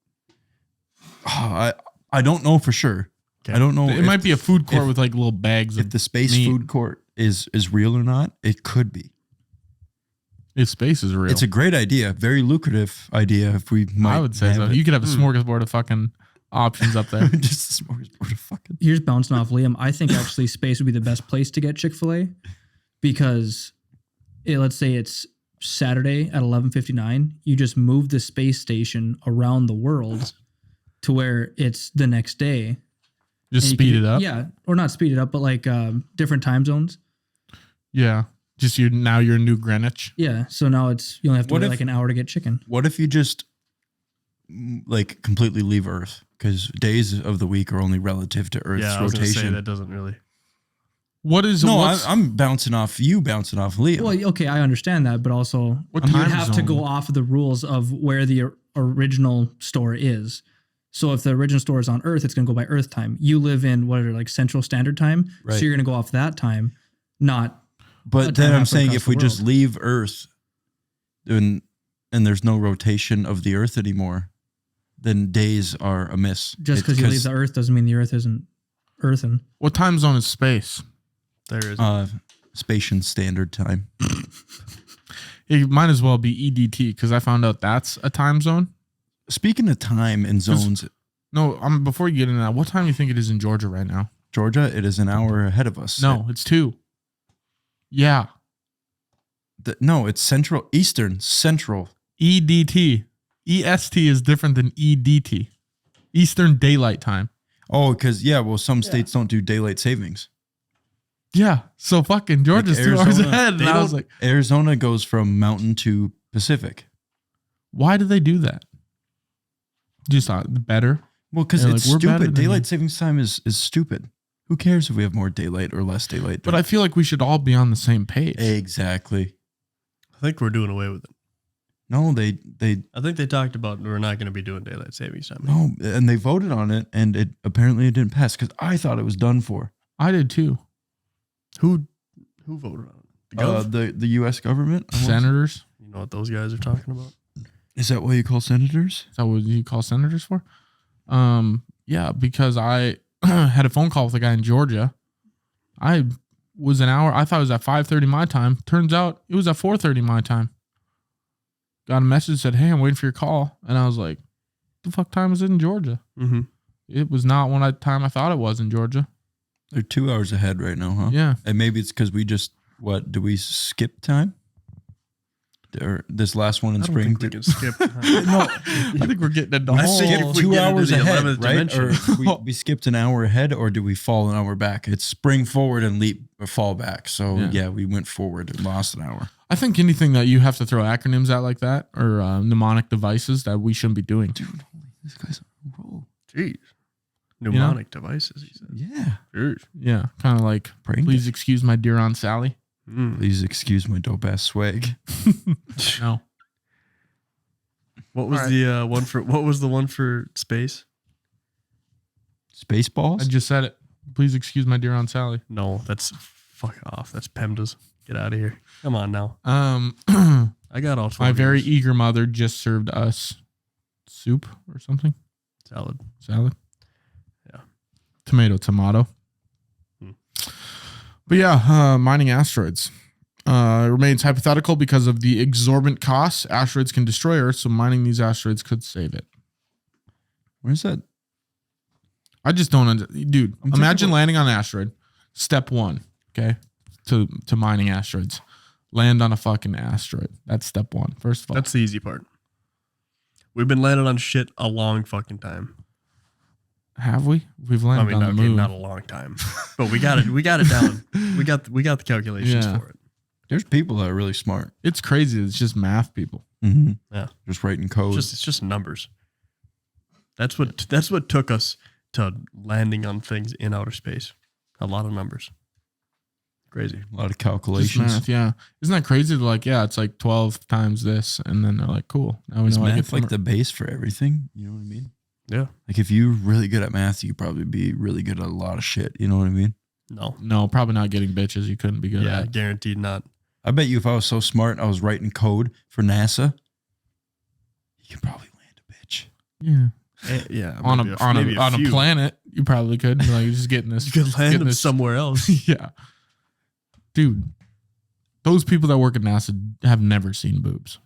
Oh, I don't know for sure. Okay. I don't know. It might be a food court with like little bags. If the space food court is real or not, it could be. If space is real, it's a great idea, very lucrative idea. If we might, I would say so. You could have a smorgasbord of fucking options up there. Just a smorgasbord of fucking. Here's bouncing off Liam. I think actually space would be the best place to get Chick-fil-A because let's say it's Saturday at 11:59. You just move the space station around the world to where it's the next day. Just speed it up? Yeah. Or not speed it up, but like different time zones. Yeah. Just now you're New Greenwich. Yeah. So now you only have to wait like an hour to get chicken. What if you just like completely leave Earth? Because days of the week are only relative to Earth's rotation. Say, that doesn't really. I'm bouncing off you, bouncing off Liam. Well, okay, I understand that, but also you have to go off of the rules of where the original store is. So if the original store is on Earth, it's going to go by Earth time. You live in like Central Standard Time, right. So you're going to go off that time, not. But then I'm saying if we just leave Earth, and there's no rotation of the Earth anymore, then days are amiss. Just because you leave the Earth doesn't mean the Earth isn't earthen. What time zone is space? There is Spatian Standard Time. It might as well be EDT because I found out that's a time zone. Speaking of time and zones. No, before you get into that, what time do you think it is in Georgia right now? Georgia, it is an hour ahead of us. No, it's 2. Yeah. No, it's Central, Eastern, Central. EDT. EST is different than EDT. Eastern Daylight Time. Oh, because, some states don't do daylight savings. Yeah. So fucking Georgia's like 2 hours ahead. And I was like, Arizona goes from mountain to Pacific. Why do they do that? Just better? Well, because it's stupid. Daylight savings time is stupid. Who cares if we have more daylight or less daylight? But I feel like we should all be on the same page. Exactly. I think we're doing away with it. No, they. I think they talked about we're not going to be doing daylight savings time. No, and they voted on it, and it didn't pass because I thought it was done for. I did too. Who voted on it? The U.S. government, senators. You know what those guys are talking about? Is that what you call senators? Is that what you call senators for? Yeah, because I had a phone call with a guy in Georgia. I was an hour. I thought it was at 5:30 my time. Turns out it was at 4:30 my time. Got a message that said, "Hey, I'm waiting for your call," and I was like, "The fuck time is it in Georgia?" Mm-hmm. It was not time I thought it was in Georgia. They're 2 hours ahead right now, huh? Yeah, and maybe it's because we just do we skip time? or this last one in I don't spring. think we can skip. No, I think we're getting into I whole. think if we Two get into hours the ahead, 11th right? dimension. Or we skipped an hour ahead, or did we fall an hour back? It's spring forward and leap or fall back. So yeah, we went forward and lost an hour. I think anything that you have to throw acronyms out like that or mnemonic devices that we shouldn't be doing. Dude, this guy's on a roll. Jeez. Mnemonic devices, he said. Yeah. Jeez. Yeah, kind of like, Brain please excuse my dear Aunt Sally. Please excuse my dope ass swag. No. What was the one for space? Spaceballs? I just said it. Please excuse my dear Aunt Sally. No, that's fuck off. That's PEMDAS. Get out of here. Come on now. My I got all 12 very years. eager mother just served us soup or something. Salad. Salad. Yeah. Tomato. But yeah, mining asteroids. It remains hypothetical because of the exorbitant costs. Asteroids can destroy Earth, so mining these asteroids could save it. Where's that? I just don't dude, I'm imagine thinking landing on an asteroid. Step 1, okay? To mining asteroids. Land on a fucking asteroid. That's step 1. First of all. That's the easy part. We've been landing on shit a long fucking time. Have we? We've landed on the moon. not a long time, but we got it. We got it down. We got the calculations Yeah. for it. There's people that are really smart. It's crazy. It's just math people. Mm-hmm. Yeah, Just writing code. it's just numbers. That's what took us to landing on things in outer space. A lot of numbers. Crazy. a lot of Just calculations. math, yeah. Isn't that crazy? They're like, yeah, it's like 12 times this. And then they're like, cool. Now we Is know how to get math from like the base for everything? You know what I mean? Yeah. Like if you're really good at math, you could probably be really good at a lot of shit. You know what I mean? No. probably not getting bitches. You couldn't be good Yeah, at. guaranteed not. I bet you if I was so smart, I was writing code for NASA, you could probably land a bitch. Yeah. Yeah. On maybe a few. planet, you probably could. Like just getting this. You could land getting them this- somewhere else. Yeah. Dude, those people that work at NASA have never seen boobs.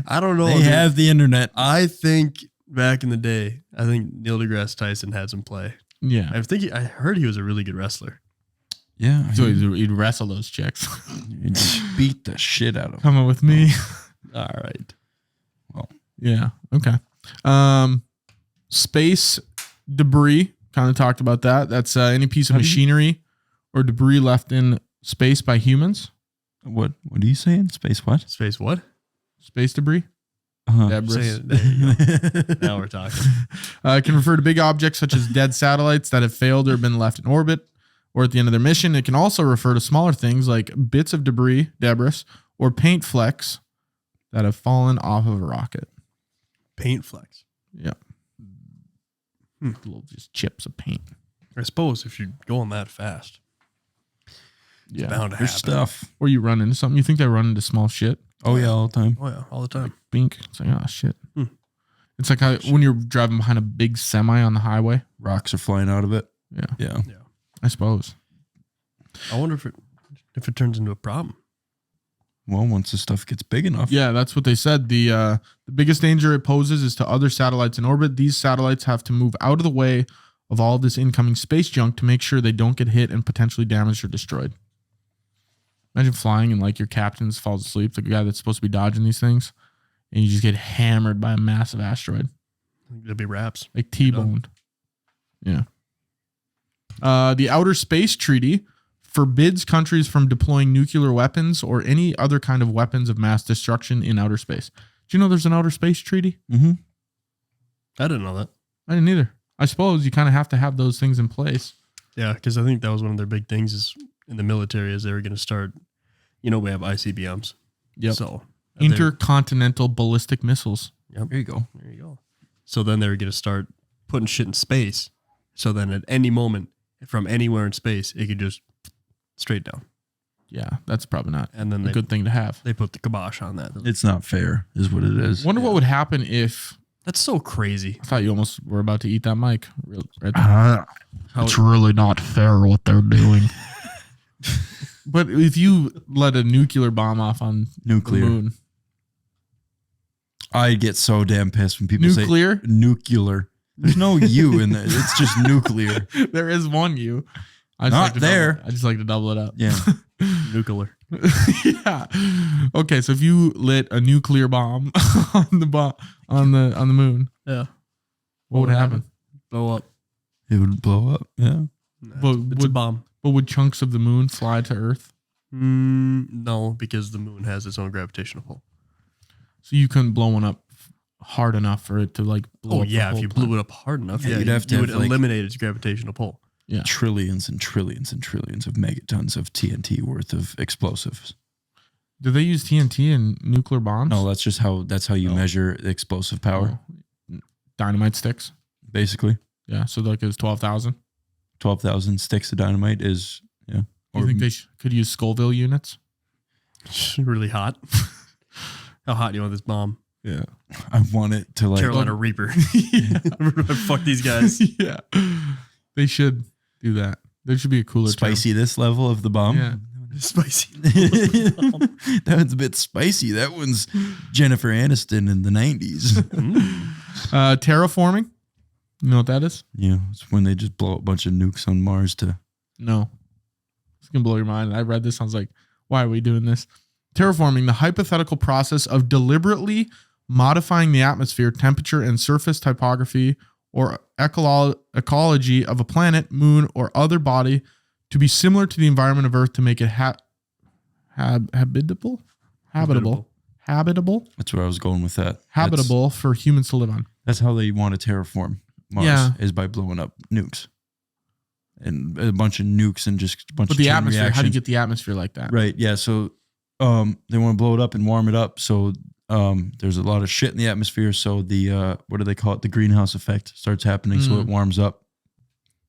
I don't know. They dude. have the internet. I think back in the day, I think Neil deGrasse Tyson had some play. Yeah. I heard he was a really good wrestler. Yeah. So he'd wrestle those chicks. You'd just beat the shit out of them. Coming with me. All right. Yeah. Okay. Space debris. Kind of talked about that. That's any piece of machinery or debris left in space by humans. What are you saying? Space what? Space what? Space debris. Uh-huh. Debris. Say it. There you go. Now we're talking. It can refer to big objects such as dead satellites that have failed or been left in orbit or at the end of their mission. It can also refer to smaller things like bits of debris, or paint flecks that have fallen off of a rocket. Paint flecks. Yeah. Little just chips of paint. I suppose if you're going that fast, Yeah. bound to There's happen. stuff. Or you run into something. You think they run into small shit? Oh yeah, all the time. Oh yeah, all the time. Bink. It's like, oh shit. It's like when you're driving behind a big semi on the highway. Rocks are flying out of it. Yeah. Yeah. Yeah. I suppose. I wonder if it turns into a problem. Well, once the stuff gets big enough. Yeah, that's what they said. The biggest danger it poses is to other satellites in orbit. These satellites have to move out of the way of all this incoming space junk to make sure they don't get hit and potentially damaged or destroyed. Imagine flying and like your captain falls asleep, the guy that's supposed to be dodging these things, and you just get hammered by a massive asteroid. It'll be wraps. Like T-boned. Yeah. The Outer Space Treaty forbids countries from deploying nuclear weapons or any other kind of weapons of mass destruction in outer space. Do you know there's an Outer Space Treaty? Mm-hmm. I didn't know that. I didn't either. I suppose you kind of have to have those things in place. Yeah, because I think that was one of their big things is in the military is they were going to start. We have ICBMs. Yep. So Intercontinental ballistic missiles. Yep. There you go. There you go. So then they were going to start putting shit in space. So then at any moment from anywhere in space, it could just straight down. Yeah, that's probably not And then a good thing to have. they put the kibosh on that. It's not fair, is what it is. Wonder what would happen if That's so crazy. I thought you almost were about to eat that mic. Right there. It's really not fair what they're doing. But if you let a nuclear bomb off on Nuclear. the moon, I get so damn pissed when people nuclear, say nuclear. There's no U in there. It's just nuclear. there is one you. I just Not like to there. I just like to double it up. Yeah. Nuclear. Yeah. Okay, so if you lit a nuclear bomb on the moon, Yeah. what would happen? Blow up. It would blow up. Yeah. But It's a bomb. But would chunks of the moon fly to Earth? No, because the moon has its own gravitational pull. So you couldn't blow one up hard enough for it to like blow Oh up the yeah, if whole you blew it up hard enough, Yeah, yeah, you'd have to you would have, like- eliminate its gravitational pull. Yeah. Trillions and trillions and trillions of megatons of TNT worth of explosives. Do they use TNT in nuclear bombs? No, that's how you Oh. measure explosive power, Dynamite sticks. basically. Yeah. So like it was 12,000. 12,000 sticks of dynamite is, yeah. Do you think they could use Scoville units? Really hot. How hot do you want this bomb? Yeah. I want it to like, Carolina Reaper. Yeah. Fuck these guys. Yeah. They should do that. There should be a cooler term. spicy this level of the bomb. Yeah. Spicy. That one's a bit spicy. That one's Jennifer Aniston in the 90s. Terraforming. You know what that is? Yeah, it's when they just blow a bunch of nukes on Mars to. No. It's going to blow your mind. I read this. I was like, why are we doing this? Terraforming, the hypothetical process of deliberately modifying the atmosphere, temperature, and surface topography or ecology of a planet, moon, or other body to be similar to the environment of Earth to make it habitable. That's where I was going with that. Habitable for humans to live on. That's how they want to terraform Mars. Yeah. Is by blowing up nukes. And a bunch of nukes and just a bunch But of the chain atmosphere, how do you reactions. get the atmosphere like that? Right. Yeah. So they want to blow it up and warm it up. So there's a lot of shit in the atmosphere. So the what do they call it? The greenhouse effect starts happening. So it warms up.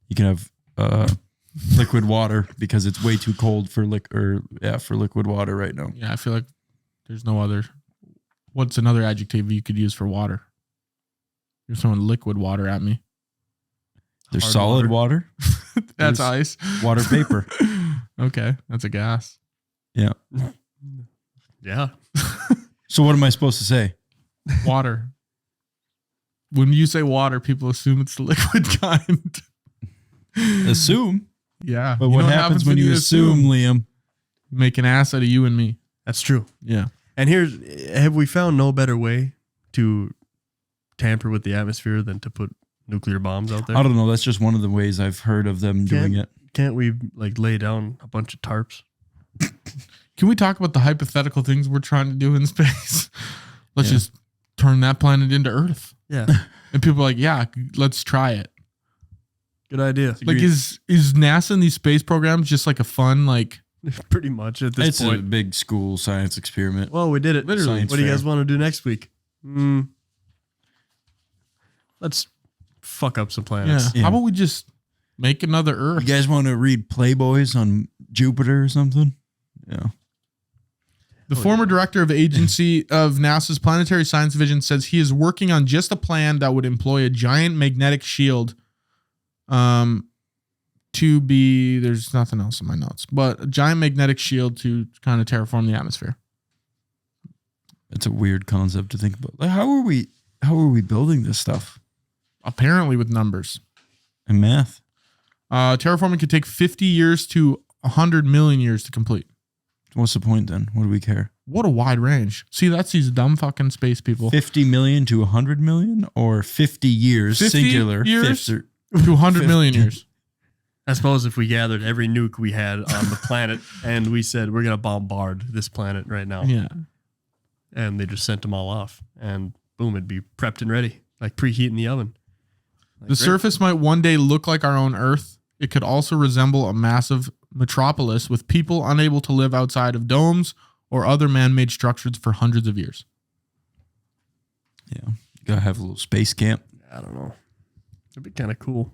You can have liquid water because it's way too cold for liquid water right now. Yeah, I feel like there's no other. What's another adjective you could use for water? You're throwing liquid water at me. There's Hard solid water. That's There's ice. water vapor. Okay, that's a gas. Yeah. Yeah. So what am I supposed to say? Water. When you say water, people assume it's the liquid kind. Assume. Yeah. But You what know happens when you assume, Liam? Make an ass out of you and me. That's true. Yeah. And have we found no better way to tamper with the atmosphere than to put nuclear bombs out there? I don't know. That's just one of the ways I've heard of them doing it. Can't we like lay down a bunch of tarps? Can we talk about the hypothetical things we're trying to do in space? Let's Yeah. just turn that planet into Earth. Yeah. And people are like, yeah, let's try it. Good idea. Like, is NASA and these space programs just like a fun, like, Pretty much at this It's a point. big school science experiment. Well, we did it. Literally. What do you Fair. guys want to do next week? Let's fuck up some yeah. planets. Yeah. How about we just make another Earth? You guys want to read Playboys on Jupiter or something? Yeah. The former director of agency of NASA's Planetary Science Division says he is working on just a plan that would employ a giant magnetic shield to be, there's nothing else in my notes, but a giant magnetic shield to kind of terraform the atmosphere. It's a weird concept to think about. Like, how are we building this stuff? Apparently with numbers. And math. Terraforming could take 50 years to 100 million years to complete. What's the point then? What do we care? What a wide range. See, that's these dumb fucking space people. 50 million to 100 million or 50 years 50 singular? years? Fifth To 100 million years. I suppose if we gathered every nuke we had on the planet and we said we're going to bombard this planet right now, Yeah. and they just sent them all off, and boom, it'd be prepped and ready, like preheating the oven. Like, The great. surface might one day look like our own Earth. It could also resemble a massive metropolis with people unable to live outside of domes or other man-made structures for hundreds of years. Yeah. You gotta have a little space camp. I don't know. It'd be kind of cool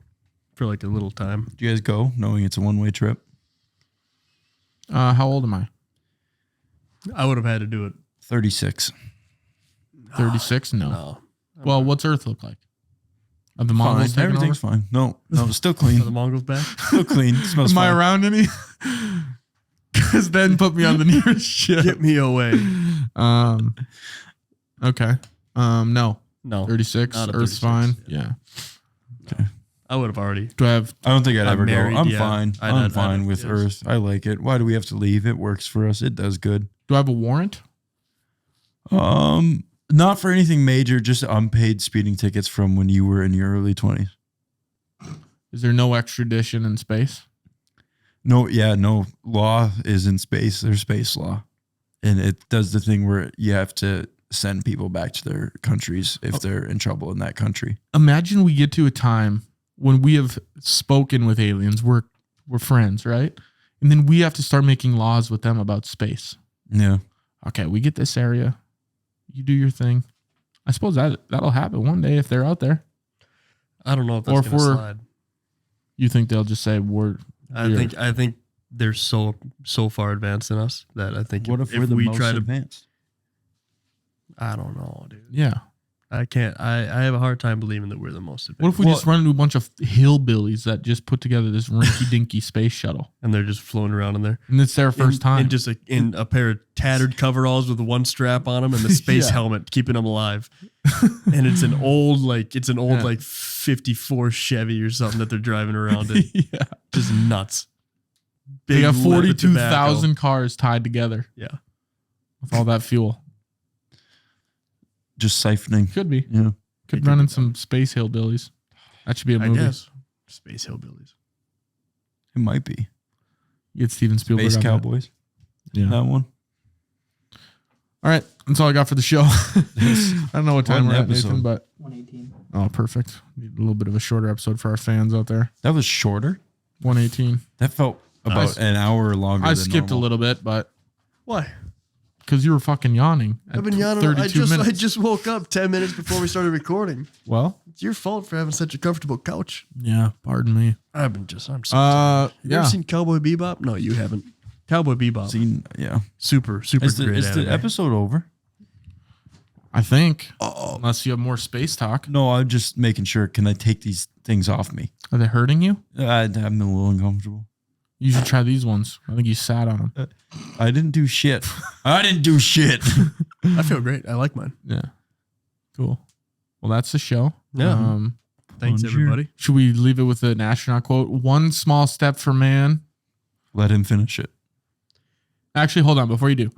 for like a little time. Do you guys go knowing it's a one-way trip? How old am I? I would have had to do it. 36. 36? No. No. Well, what's Earth look like? Are the Mongols Fine. taking Everything's over? fine. No, it's still Are clean. the Mongols back? Still clean. Smells Am I fine. around any? Because then put me on the nearest ship. Get me away. Okay. No. No. 36. Not a Earth's 36, fine. yeah. Yeah. I would have already. Do I have? I don't think I'd I'm ever married, go. I'm yeah. fine. I'm fine with Earth. I like it. Why do we have to leave? It works for us. It does good. Do I have a warrant? Not for anything major, just unpaid speeding tickets from when you were in your early 20s. Is there no extradition in space? No, yeah, no. Law is in space. There's space law. And it does the thing where you have to send people back to their countries if they're in trouble in that country. Imagine we get to a time when we have spoken with aliens. We're friends, right? And then we have to start making laws with them about space. Yeah. Okay, we get this area. You do your thing. I suppose that'll happen one day if they're out there. I don't know if Or that's if going to we're- slide. You think they'll just say we're? I think they're so far advanced than us that I think What if we're the we most try to, advanced? I don't know, dude. Yeah. I can't. I have a hard time believing that we're the most advanced. What if we just run into a bunch of hillbillies that just put together this rinky-dinky space shuttle, and they're just floating around in there? and it's their first time? And just in a pair of tattered coveralls with one strap on them and the space Yeah. helmet keeping them alive. And it's an old Yeah. like 54 Chevy or something that they're driving around in. Yeah. Just nuts. They got Big lip of tobacco. 42,000 cars tied together Yeah. with all that fuel. Just siphoning. Could be. Yeah. Could run in some space hillbillies. That should be a I movie. guess. Space hillbillies. It might be. Get Steven Spielberg Space on that. Cowboys. Yeah. That one. All right. That's all I got for the show. I don't know what time One we're at, Nathan, episode. but 118. oh, perfect. Need a little bit of a shorter episode for our fans out there. That was shorter. 118. That felt about an hour longer. I than skipped normal. a little bit, but Why? because you were fucking yawning. At I've been yawning. 32 minutes. I just woke up 10 minutes before we started recording. Well, It's your fault for having such a comfortable couch. yeah. Pardon me. I'm so tired. You Yeah. ever seen Cowboy Bebop? No, you haven't. Cowboy Bebop. Seen, yeah. Super Is great the anime. episode over? I think. Unless you have more space talk. No, I'm just making sure. Can I take these things off me? Are they hurting you? I'm a little uncomfortable. You should try these ones. I think you sat on them. I didn't do shit. I didn't do shit. I feel great. I like mine. Yeah. Cool. Well, that's the show. Yeah. Thanks, Bonjour. everybody. Should we leave it with an astronaut quote? One small step for man. Let him finish it. Actually, hold on before you do.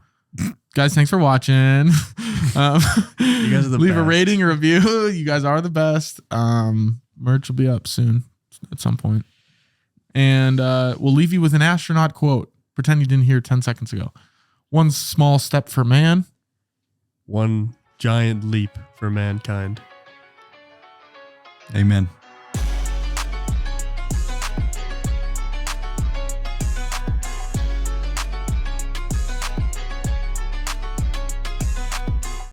Guys, thanks for watching. You guys are the leave a best. rating or review. You guys are the best. Merch will be up soon at some point. And we'll leave you with an astronaut quote. Pretend you didn't hear 10 seconds ago. One small step for man. One giant leap for mankind. Amen.